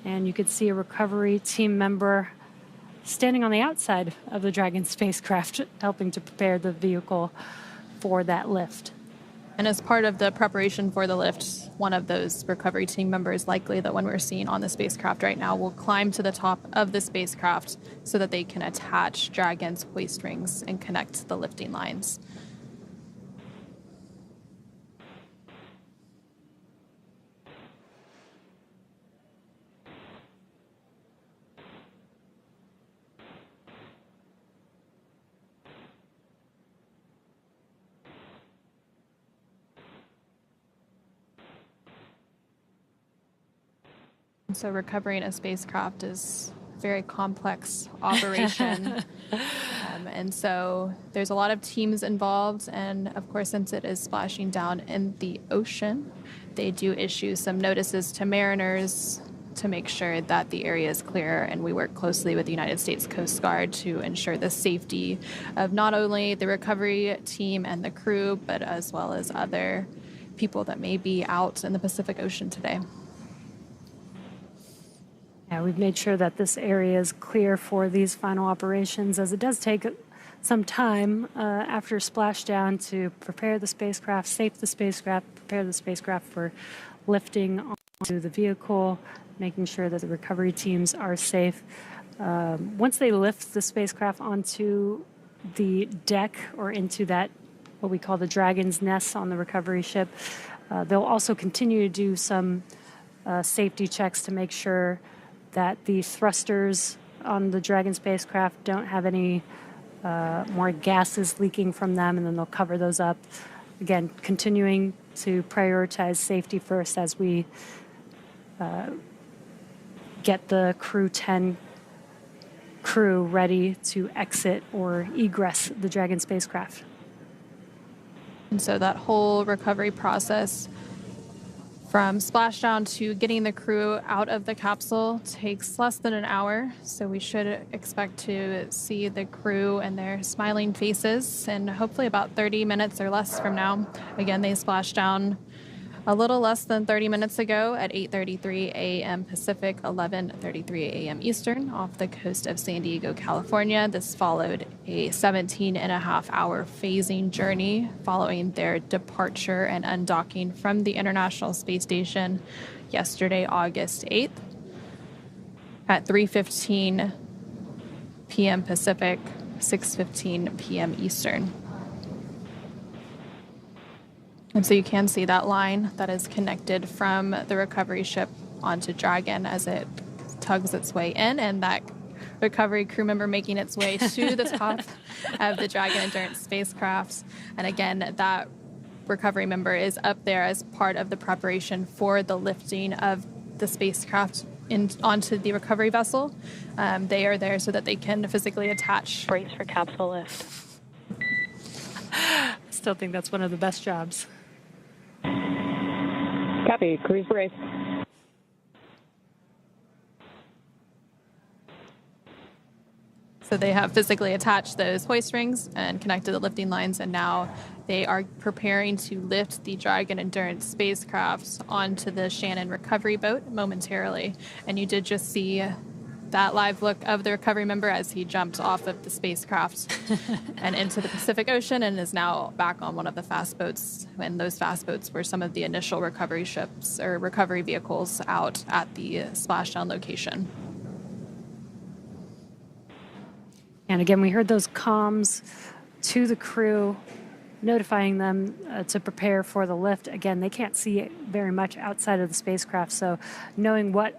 And you could see a recovery team member standing on the outside of the Dragon spacecraft, helping to prepare the vehicle for that lift. And as part of the preparation for the lift, one of those recovery team members, likely the one we're seeing on the spacecraft right now, will climb to the top of the spacecraft so that they can attach Dragon's hoist rings and connect the lifting lines. So recovering a spacecraft is a very complex operation. And so there's a lot of teams involved. And of course, since it is splashing down in the ocean, they do issue some notices to mariners to make sure that the area is clear. And we work closely with the United States Coast Guard to ensure the safety of not only the recovery team and the crew, but as well as other people that may be out in the Pacific Ocean today. Yeah, we've made sure that this area is clear for these final operations, as it does take some time after splashdown to prepare the spacecraft, safe the spacecraft, prepare the spacecraft for lifting onto the vehicle, making sure that the recovery teams are safe. Once they lift the spacecraft onto the deck or into that, what we call the Dragon's Nest on the recovery ship, they'll also continue to do some safety checks to make sure that the thrusters on the Dragon spacecraft don't have any more gases leaking from them, and then they'll cover those up. Again, continuing to prioritize safety first as we get the Crew-10 crew ready to exit or egress the Dragon spacecraft. And so that whole recovery process from splashdown to getting the crew out of the capsule takes less than an hour. So we should expect to see the crew and their smiling faces in hopefully about 30 minutes or less from now. Again, they splashed down a little less than 30 minutes ago at 8:33 a.m. Pacific, 11:33 a.m. Eastern off the coast of San Diego, California. This followed a 17-and-a-half-hour phasing journey following their departure and undocking from the International Space Station yesterday, August 8th at 3:15 p.m. Pacific, 6:15 p.m. Eastern. And so you can see that line that is connected from the recovery ship onto Dragon as it tugs its way in, and that recovery crew member making its way to the top of the Dragon Endurance spacecraft. And again, that recovery member is up there as part of the preparation for the lifting of the spacecraft onto the recovery vessel. They are there so that they can physically attach. Brace for capsule lift. I still think that's one of the best jobs. Copy. Cruise brace. So they have physically attached those hoist rings and connected the lifting lines, and now they are preparing to lift the Dragon Endurance spacecraft onto the Shannon recovery boat momentarily. And you did just see that live look of the recovery member as he jumped off of the spacecraft and into the Pacific Ocean and is now back on one of the fast boats. And those fast boats were some of the initial recovery ships or recovery vehicles out at the splashdown location. And again, we heard those comms to the crew, notifying them to prepare for the lift. Again, they can't see very much outside of the spacecraft, so knowing what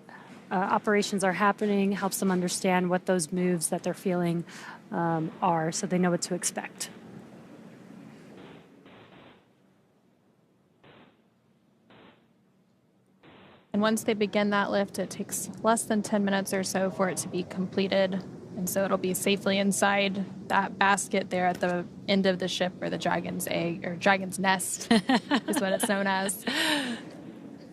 operations are happening helps them understand what those moves that they're feeling are, so they know what to expect. And once they begin that lift, it takes less than 10 minutes or so for it to be completed. And so it'll be safely inside that basket there at the end of the ship, where the Dragon's egg, or Dragon's Nest is what it's known as.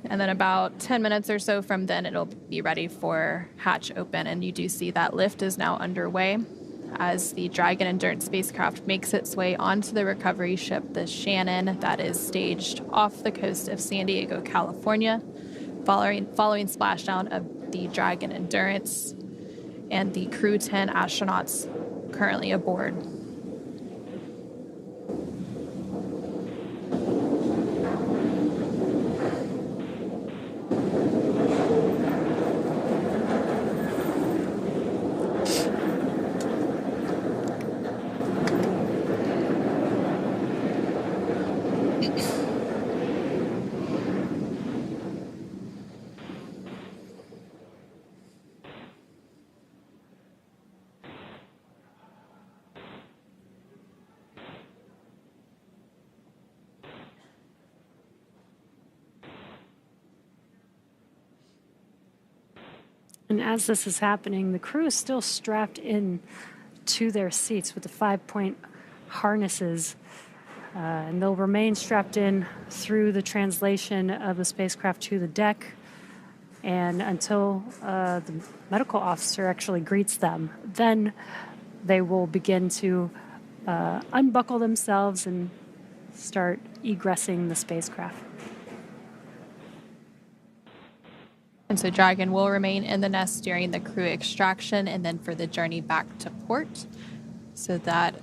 And then about 10 minutes or so from then, it'll be ready for hatch open. And you do see that lift is now underway as the Dragon Endurance spacecraft makes its way onto the recovery ship, the Shannon, that is staged off the coast of San Diego, California, following splashdown of the Dragon Endurance and the Crew-10 astronauts currently aboard. And as this is happening, the crew is still strapped in to their seats with the 5-point harnesses, and they'll remain strapped in through the translation of the spacecraft to the deck and until the medical officer actually greets them. Then they will begin to unbuckle themselves and start egressing the spacecraft. And so Dragon will remain in the nest during the crew extraction and then for the journey back to port. So that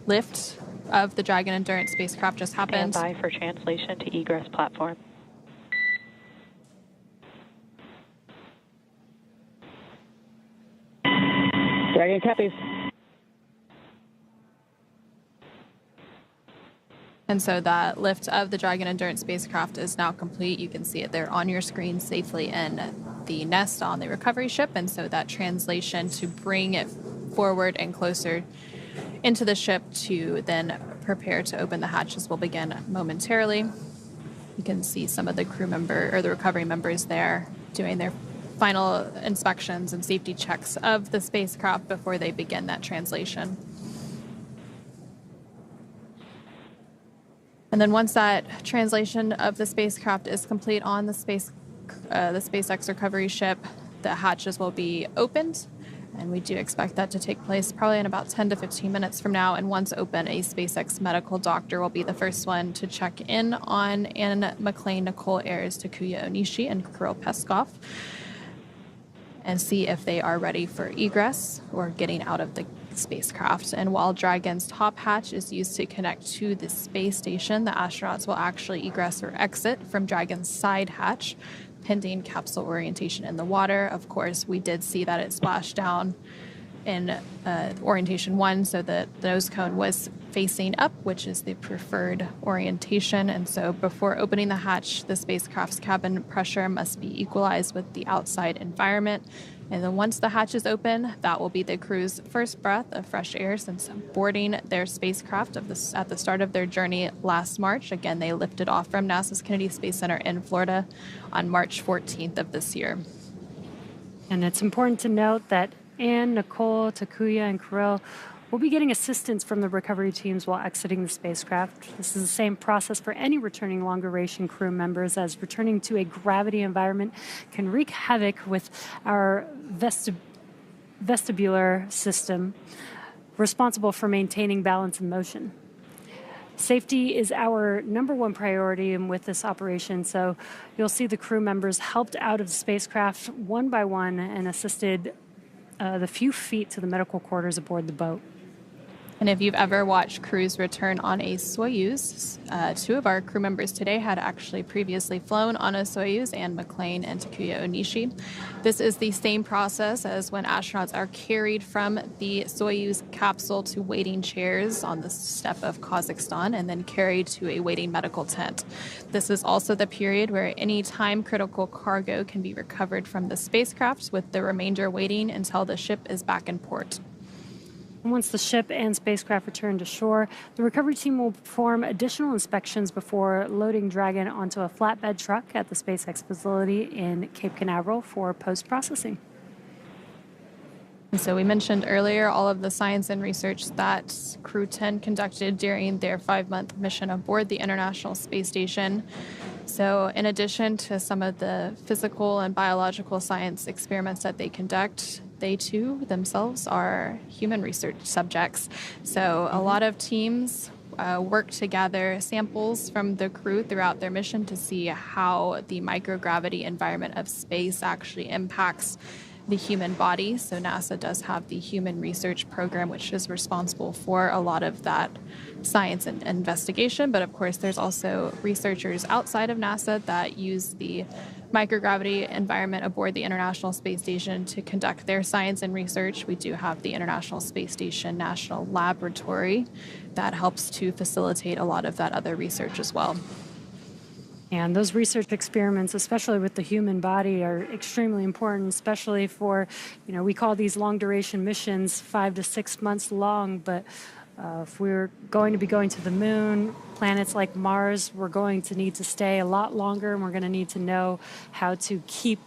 lift of the Dragon Endurance spacecraft just happened. Stand by for translation to egress platform. Dragon copies. And so that lift of the Dragon Endurance spacecraft is now complete. You can see it there on your screen safely in the nest on the recovery ship. And so that translation to bring it forward and closer into the ship to then prepare to open the hatches will begin momentarily. You can see some of the crew member or the recovery members there doing their final inspections and safety checks of the spacecraft before they begin that translation. And then once that translation of the spacecraft is complete on the SpaceX recovery ship, the hatches will be opened. And we do expect that to take place probably in about 10 to 15 minutes from now. And once open, a SpaceX medical doctor will be the first one to check in on Anne McLean, Nicole Ayers, Takuya Onishi, and Kirill Peskov and see if they are ready for egress or getting out of the spacecraft. And while Dragon's top hatch is used to connect to the space station, the astronauts will actually egress or exit from Dragon's side hatch, pending capsule orientation in the water. Of course, we did see that it splashed down in orientation 1, so the nose cone was facing up, which is the preferred orientation. And so before opening the hatch, the spacecraft's cabin pressure must be equalized with the outside environment. And then once the hatch is open, that will be the crew's first breath of fresh air since boarding their spacecraft at the start of their journey last March. Again, they lifted off from NASA's Kennedy Space Center in Florida on March 14th of this year. And it's important to note that Anne, Nicole, Takuya, and Kirill will be getting assistance from the recovery teams while exiting the spacecraft. This is the same process for any returning long-duration crew members, as returning to a gravity environment can wreak havoc with our vestibular system, responsible for maintaining balance and motion. Safety is our number one priority with this operation, so you'll see the crew members helped out of the spacecraft one by one and assisted the few feet to the medical quarters aboard the boat. And if you've ever watched crews return on a Soyuz, two of our crew members today had actually previously flown on a Soyuz, Anne McLean and Takuya Onishi. This is the same process as when astronauts are carried from the Soyuz capsule to waiting chairs on the steppe of Kazakhstan and then carried to a waiting medical tent. This is also the period where any time-critical cargo can be recovered from the spacecraft, with the remainder waiting until the ship is back in port. Once the ship and spacecraft return to shore, the recovery team will perform additional inspections before loading Dragon onto a flatbed truck at the SpaceX facility in Cape Canaveral for post-processing. And so we mentioned earlier all of the science and research that Crew-10 conducted during their 5-month mission aboard the International Space Station. So in addition to some of the physical and biological science experiments that they conduct, they too themselves are human research subjects. So a lot of teams work to gather samples from the crew throughout their mission to see how the microgravity environment of space actually impacts the human body. So NASA does have the Human Research Program, which is responsible for a lot of that science and investigation. But of course, there's also researchers outside of NASA that use the microgravity environment aboard the International Space Station to conduct their science and research. We do have the International Space Station National Laboratory that helps to facilitate a lot of that other research as well. And those research experiments, especially with the human body, are extremely important, especially for, we call these long-duration missions 5 to 6 months long, but if we're going to be going to the moon, planets like Mars, we're going to need to stay a lot longer, and we're going to need to know how to keep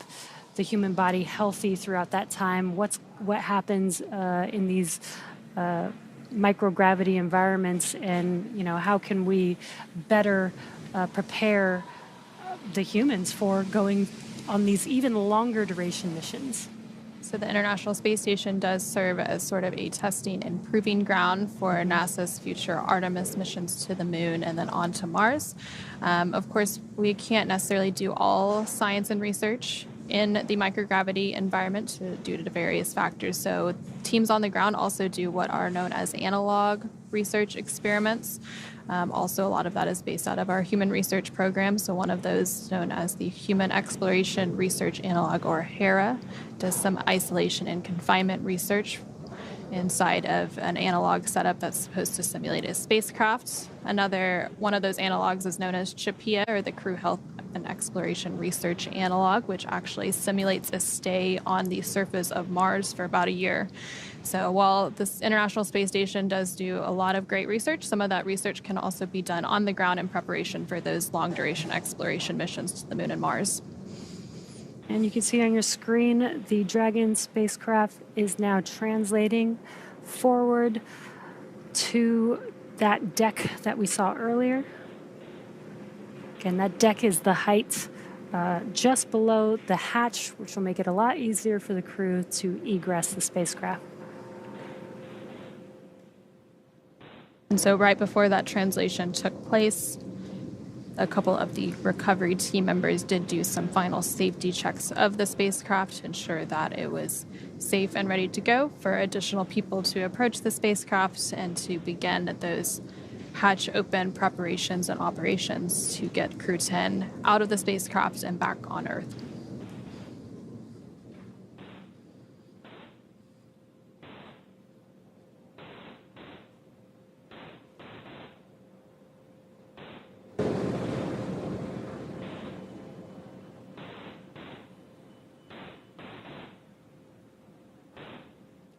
the human body healthy throughout that time? What happens in these microgravity environments, and how can we better prepare the humans for going on these even longer duration missions? So the International Space Station does serve as sort of a testing and proving ground for NASA's future Artemis missions to the moon and then on to Mars. Of course, we can't necessarily do all science and research in the microgravity environment due to various factors. So teams on the ground also do what are known as analog research experiments. Also, a lot of that is based out of our human research program. So one of those, known as the Human Exploration Research Analog, or HERA, does some isolation and confinement research inside of an analog setup that's supposed to simulate a spacecraft. Another one of those analogs is known as CHAPEA, or the Crew Health and Exploration Research Analog, which actually simulates a stay on the surface of Mars for about a year. So while this International Space Station does do a lot of great research, some of that research can also be done on the ground in preparation for those long-duration exploration missions to the moon and Mars. And you can see on your screen, the Dragon spacecraft is now translating forward to that deck that we saw earlier. Again, that deck is the height just below the hatch, which will make it a lot easier for the crew to egress the spacecraft. And so right before that translation took place, a couple of the recovery team members did do some final safety checks of the spacecraft to ensure that it was safe and ready to go for additional people to approach the spacecraft and to begin those hatch open preparations and operations to get Crew-10 out of the spacecraft and back on Earth.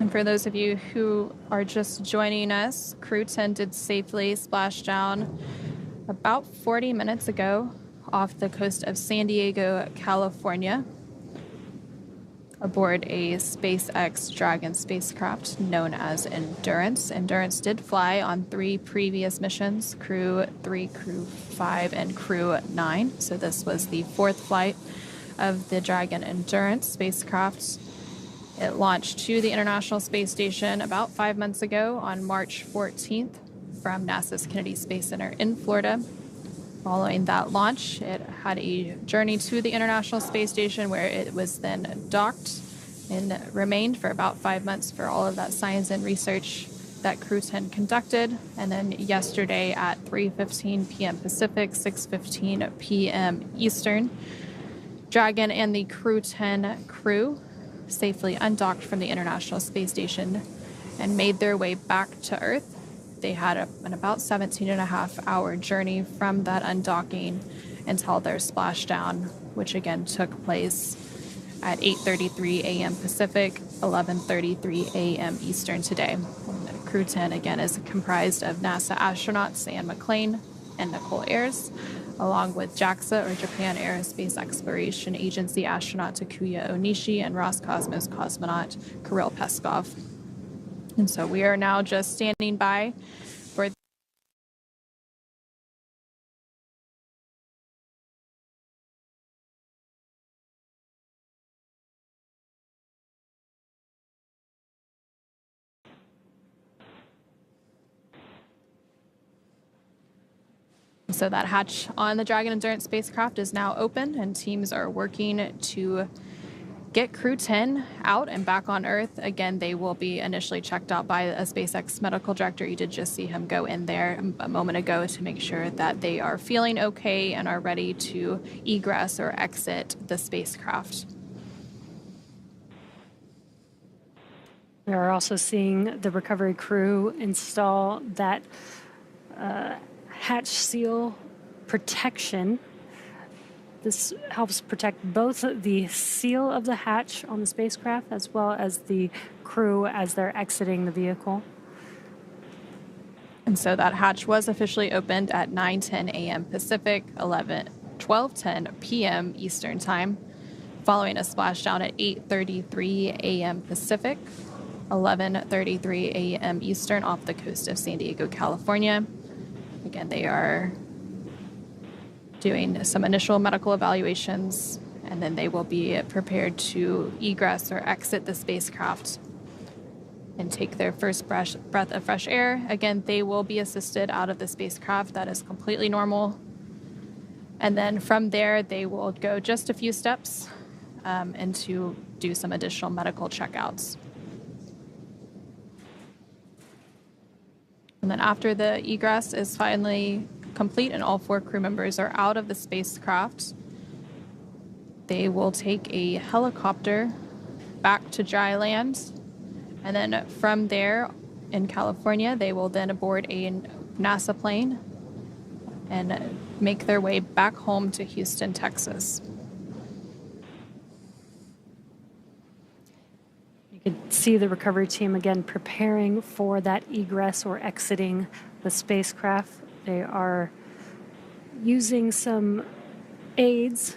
And for those of you who are just joining us, Crew-10 did safely splash down about 40 minutes ago off the coast of San Diego, California, aboard a SpaceX Dragon spacecraft known as Endurance. Endurance did fly on 3 previous missions, Crew-3, Crew-5, and Crew-9. So this was the 4th flight of the Dragon Endurance spacecraft. It launched to the International Space Station about 5 months ago on March 14th from NASA's Kennedy Space Center in Florida. Following that launch, it had a journey to the International Space Station where it was then docked and remained for about 5 months for all of that science and research that Crew-10 conducted. And then yesterday at 3:15 p.m. Pacific, 6:15 p.m. Eastern, Dragon and the Crew-10 crew safely undocked from the International Space Station and made their way back to Earth. They had an about 17.5-hour journey from that undocking until their splashdown, which again took place at 8:33 a.m. Pacific, 11:33 a.m. Eastern today. And Crew-10 again is comprised of NASA astronauts Sam McLean and Nicole Ayers, along with JAXA, or Japan Aerospace Exploration Agency astronaut Takuya Onishi and Roscosmos cosmonaut Kirill Peskov. And so we are now just standing by for So that hatch on the Dragon Endurance spacecraft is now open, and teams are working to get Crew-10 out and back on Earth. Again, they will be initially checked out by a SpaceX medical director. You did just see him go in there a moment ago to make sure that they are feeling okay and are ready to egress or exit the spacecraft. We are also seeing the recovery crew install that hatch seal protection. This helps protect both the seal of the hatch on the spacecraft as well as the crew as they're exiting the vehicle. And so that hatch was officially opened at 9:10 a.m. Pacific, 12:10 p.m. Eastern Time. following a splashdown at 8:33 a.m. Pacific, 11:33 a.m. Eastern off the coast of San Diego, California. Again, they are doing some initial medical evaluations, and then they will be prepared to egress or exit the spacecraft and take their first breath of fresh air. Again, they will be assisted out of the spacecraft. That is completely normal. And then from there, they will go just a few steps and to do some additional medical checkouts. And then after the egress is finally complete and all 4 crew members are out of the spacecraft, they will take a helicopter back to dry land. And then from there in California, they will then board a NASA plane and make their way back home to Houston, Texas. You can see the recovery team again preparing for that egress or exiting the spacecraft. They are using some aids.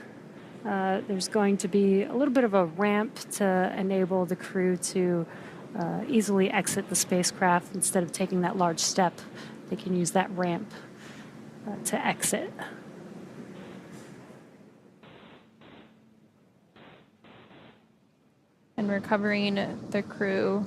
There's going to be a little bit of a ramp to enable the crew to easily exit the spacecraft. Instead of taking that large step, they can use that ramp to exit. And recovering the crew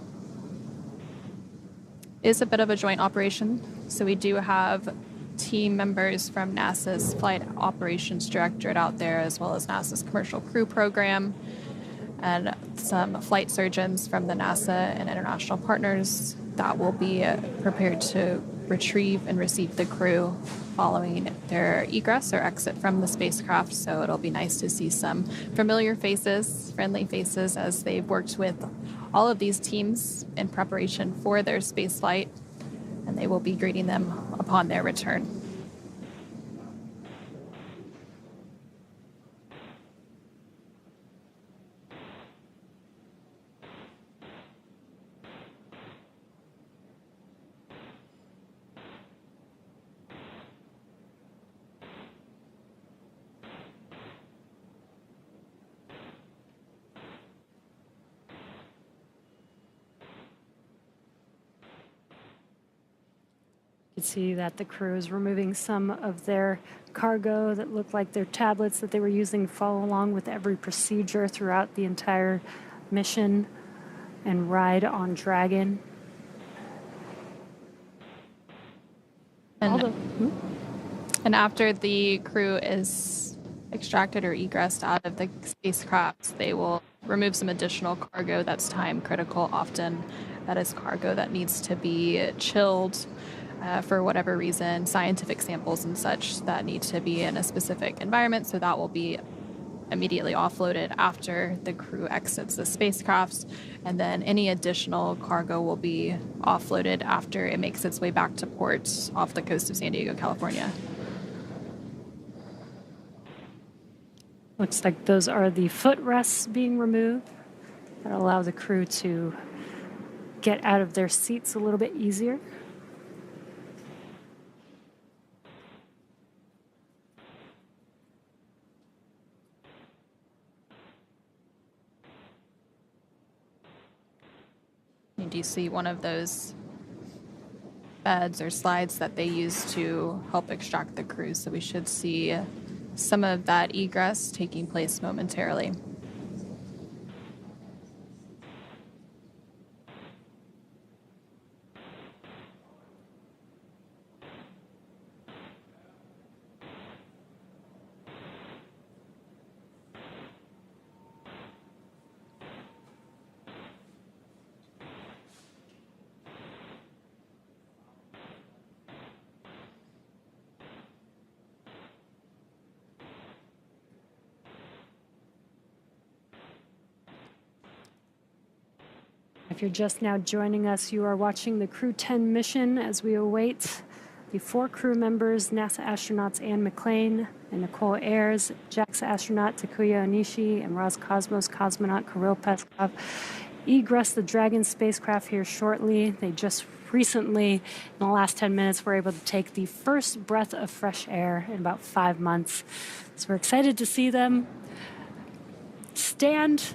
is a bit of a joint operation. So we do have team members from NASA's Flight Operations Directorate out there, as well as NASA's Commercial Crew Program, and some flight surgeons from the NASA and international partners that will be prepared to retrieve and receive the crew following their egress or exit from the spacecraft. So it'll be nice to see some familiar faces, friendly faces, as they've worked with all of these teams in preparation for their space flight, and they will be greeting them upon their return. You can see that the crew is removing some of their cargo that looked like their tablets that they were using to follow along with every procedure throughout the entire mission and ride on Dragon. And after the crew is extracted or egressed out of the spacecraft, they will remove some additional cargo that's time critical. Often that is cargo that needs to be chilled for whatever reason, scientific samples and such that need to be in a specific environment. So that will be immediately offloaded after the crew exits the spacecraft. And then any additional cargo will be offloaded after it makes its way back to port off the coast of San Diego, California. Looks like those are the footrests being removed that allow the crew to get out of their seats a little bit easier. You do see one of those beds or slides that they use to help extract the crew, so we should see some of that egress taking place momentarily. If you're just now joining us, you are watching the Crew-10 mission as we await the 4 crew members, NASA astronauts Anne McClain and Nicole Ayers, JAXA astronaut Takuya Onishi, and Roscosmos cosmonaut Kirill Peskov, egress the Dragon spacecraft here shortly. They just recently, in the last 10 minutes, were able to take the first breath of fresh air in about 5 months. So we're excited to see them. stand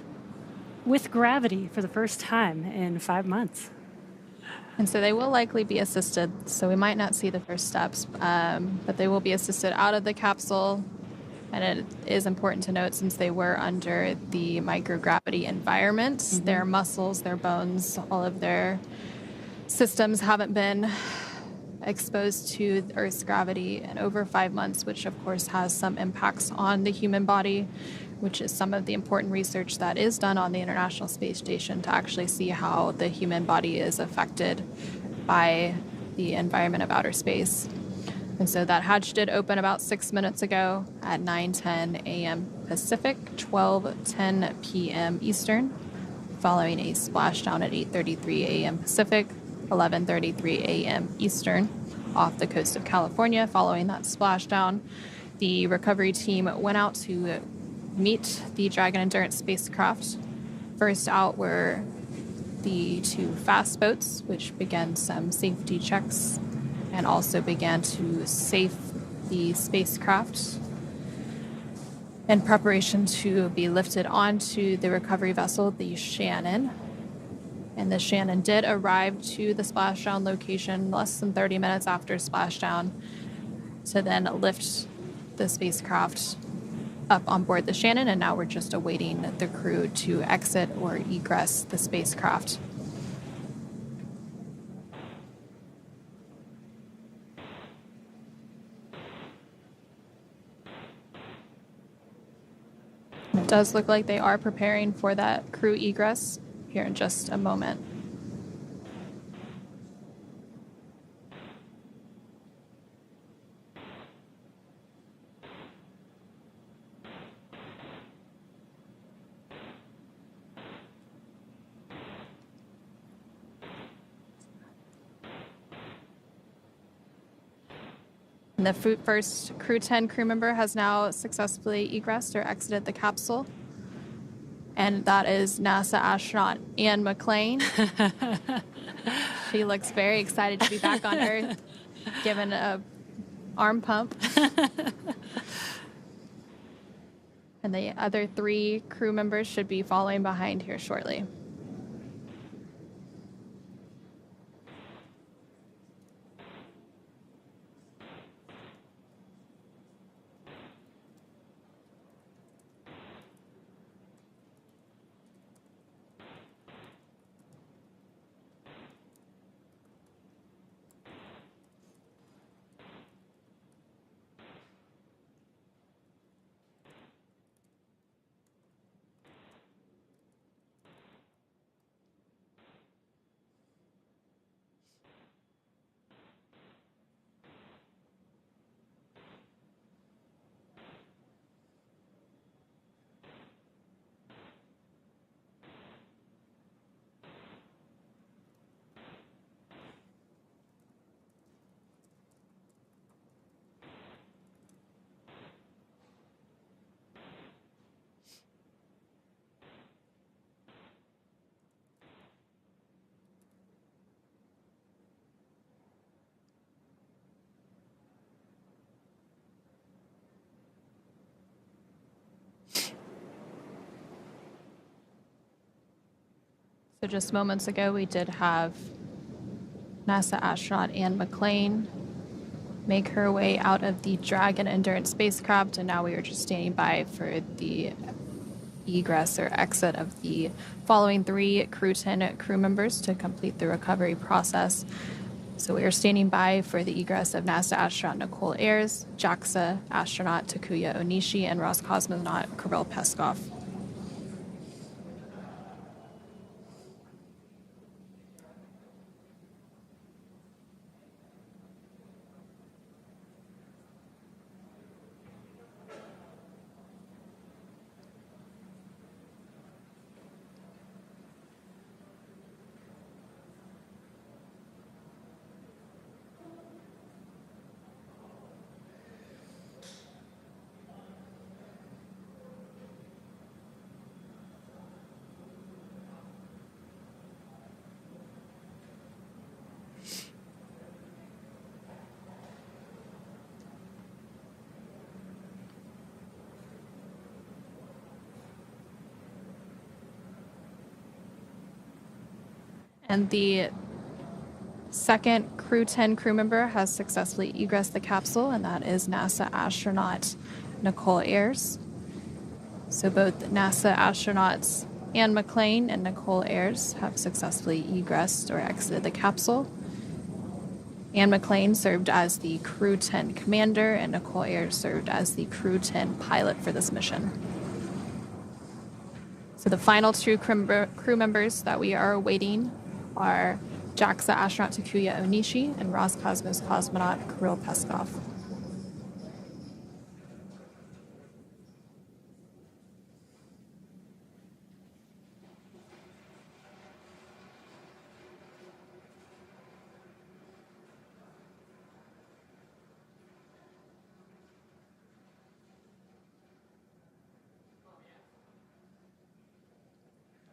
with gravity for the first time in 5 months. And so they will likely be assisted, so we might not see the first steps, but they will be assisted out of the capsule. And it is important to note, since they were under the microgravity environment, their muscles, their bones, all of their systems haven't been exposed to Earth's gravity in over 5 months, which of course has some impacts on the human body, which is some of the important research that is done on the International Space Station to actually see how the human body is affected by the environment of outer space. And so that hatch did open about 6 minutes ago at 9:10 a.m. Pacific, 12:10 p.m. Eastern, following a splashdown at 8:33 a.m. Pacific, 11:33 a.m. Eastern, off the coast of California. Following that splashdown, the recovery team went out to meet the Dragon Endurance spacecraft. First out were the 2 fast boats, which began some safety checks and also began to safe the spacecraft in preparation to be lifted onto the recovery vessel, the Shannon. And the Shannon did arrive to the splashdown location less than 30 minutes after splashdown to then lift the spacecraft up on board the Shannon, and now we're just awaiting the crew to exit or egress the spacecraft. It does look like they are preparing for that crew egress here in just a moment. And the first Crew-10 crew member has now successfully egressed or exited the capsule. And that is NASA astronaut Anne McClain. She looks very excited to be back on Earth, given a arm pump. And the other 3 crew members should be following behind here shortly. So just moments ago, we did have NASA astronaut Anne McClain make her way out of the Dragon Endurance spacecraft, and now we are just standing by for the egress or exit of the following 3 Crew-10 crew members to complete the recovery process. So we are standing by for the egress of NASA astronaut Nicole Ayers, JAXA astronaut Takuya Onishi, and Roscosmonaut Kirill Peskov. And the second Crew-10 crew member has successfully egressed the capsule, and that is NASA astronaut Nicole Ayers. So both NASA astronauts Anne McClain and Nicole Ayers have successfully egressed or exited the capsule. Anne McClain served as the Crew-10 commander, and Nicole Ayers served as the Crew-10 pilot for this mission. So the final two crew members that we are awaiting are JAXA astronaut Takuya Onishi and Roscosmos cosmonaut Kirill Peskov.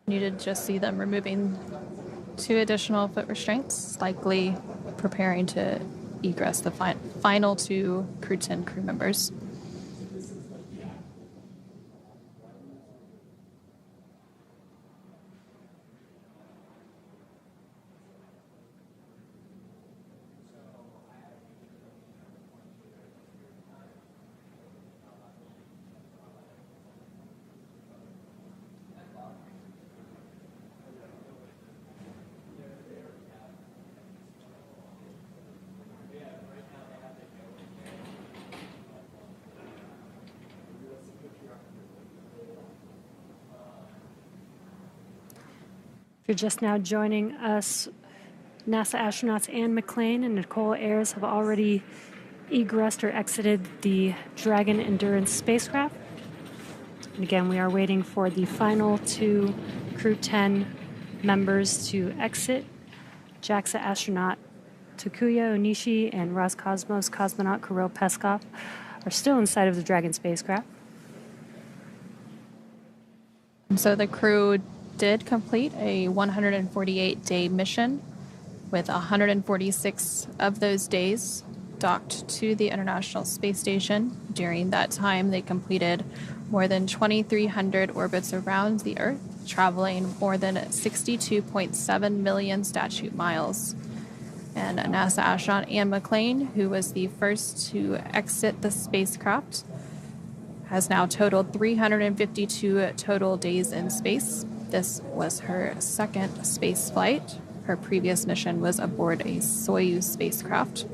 You did just see them removing 2 additional foot restraints, likely preparing to egress the final 2 Crew-10 crew members. If you're just now joining us, NASA astronauts Anne McClain and Nicole Ayers have already egressed or exited the Dragon Endurance spacecraft. And again, we are waiting for the final 2 Crew-10 members to exit. JAXA astronaut Takuya Onishi and Roscosmos cosmonaut Kirill Peskov are still inside of the Dragon spacecraft. And so the crew did complete a 148-day mission, with 146 of those days docked to the International Space Station. During that time, they completed more than 2,300 orbits around the Earth, traveling more than 62.7 million statute miles. And NASA astronaut Anne McClain, who was the first to exit the spacecraft, has now totaled 352 total days in space. This was her second space flight. Her previous mission was aboard a Soyuz spacecraft.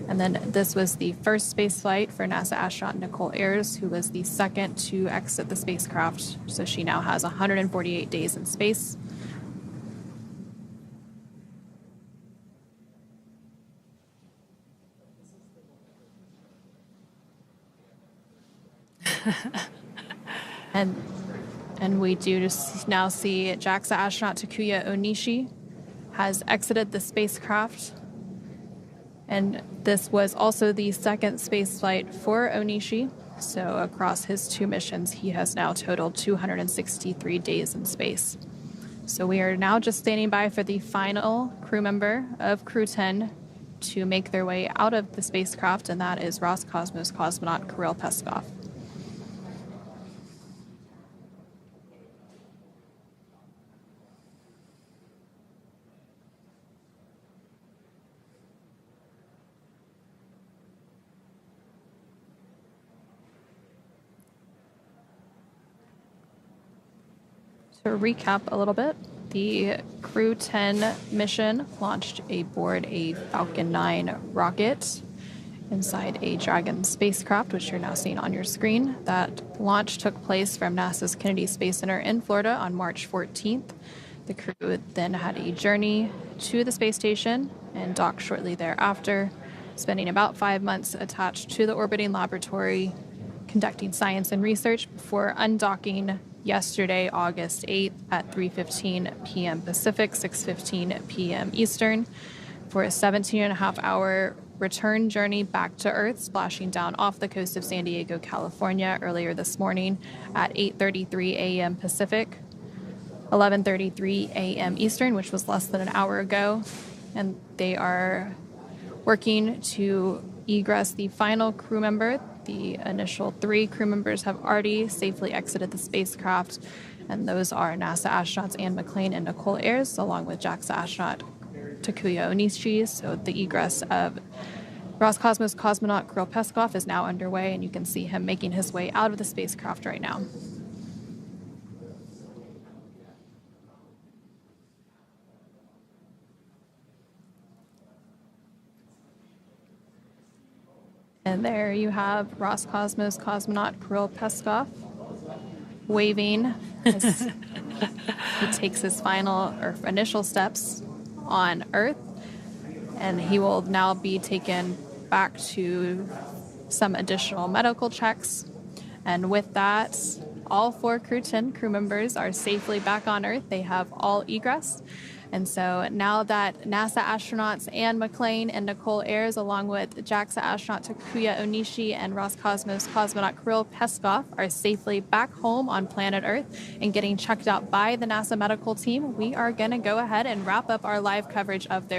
And then this was the first space flight for NASA astronaut Nicole Ayers, who was the second to exit the spacecraft. So she now has 148 days in space. And we do now see JAXA astronaut Takuya Onishi has exited the spacecraft. And this was also the second space flight for Onishi. So across his 2 missions, he has now totaled 263 days in space. So we are now just standing by for the final crew member of Crew-10 to make their way out of the spacecraft, and that is Roscosmos cosmonaut Kirill Peskov. To recap a little bit, the Crew-10 mission launched aboard a Falcon 9 rocket inside a Dragon spacecraft, which you're now seeing on your screen. That launch took place from NASA's Kennedy Space Center in Florida on March 14th. The crew then had a journey to the space station and docked shortly thereafter, spending about 5 months attached to the orbiting laboratory, conducting science and research before undocking yesterday, August 8th at 3:15 p.m. Pacific, 6:15 p.m. Eastern, for a 17.5-hour return journey back to Earth, splashing down off the coast of San Diego, California earlier this morning at 8:33 a.m. Pacific, 11:33 a.m. Eastern, which was less than an hour ago. And they are working to egress the final crew member. The initial 3 crew members have already safely exited the spacecraft, And those are NASA astronauts Anne McClain and Nicole Ayers, along with JAXA astronaut Takuya Onishi. So the egress of Roscosmos cosmonaut Kirill Peskov is now underway, and you can see him making his way out of the spacecraft right now. And there you have Roscosmos cosmonaut Kirill Peskov waving as he takes his final or initial steps on Earth. And he will now be taken back to some additional medical checks. And with that, all 4 Crew-10 crew members are safely back on Earth. They have all egress. And so now that NASA astronauts Anne McClain and Nicole Ayers, along with JAXA astronaut Takuya Onishi and Roscosmos cosmonaut Kirill Peskov, are safely back home on planet Earth and getting checked out by the NASA medical team, we are going to go ahead and wrap up our live coverage of their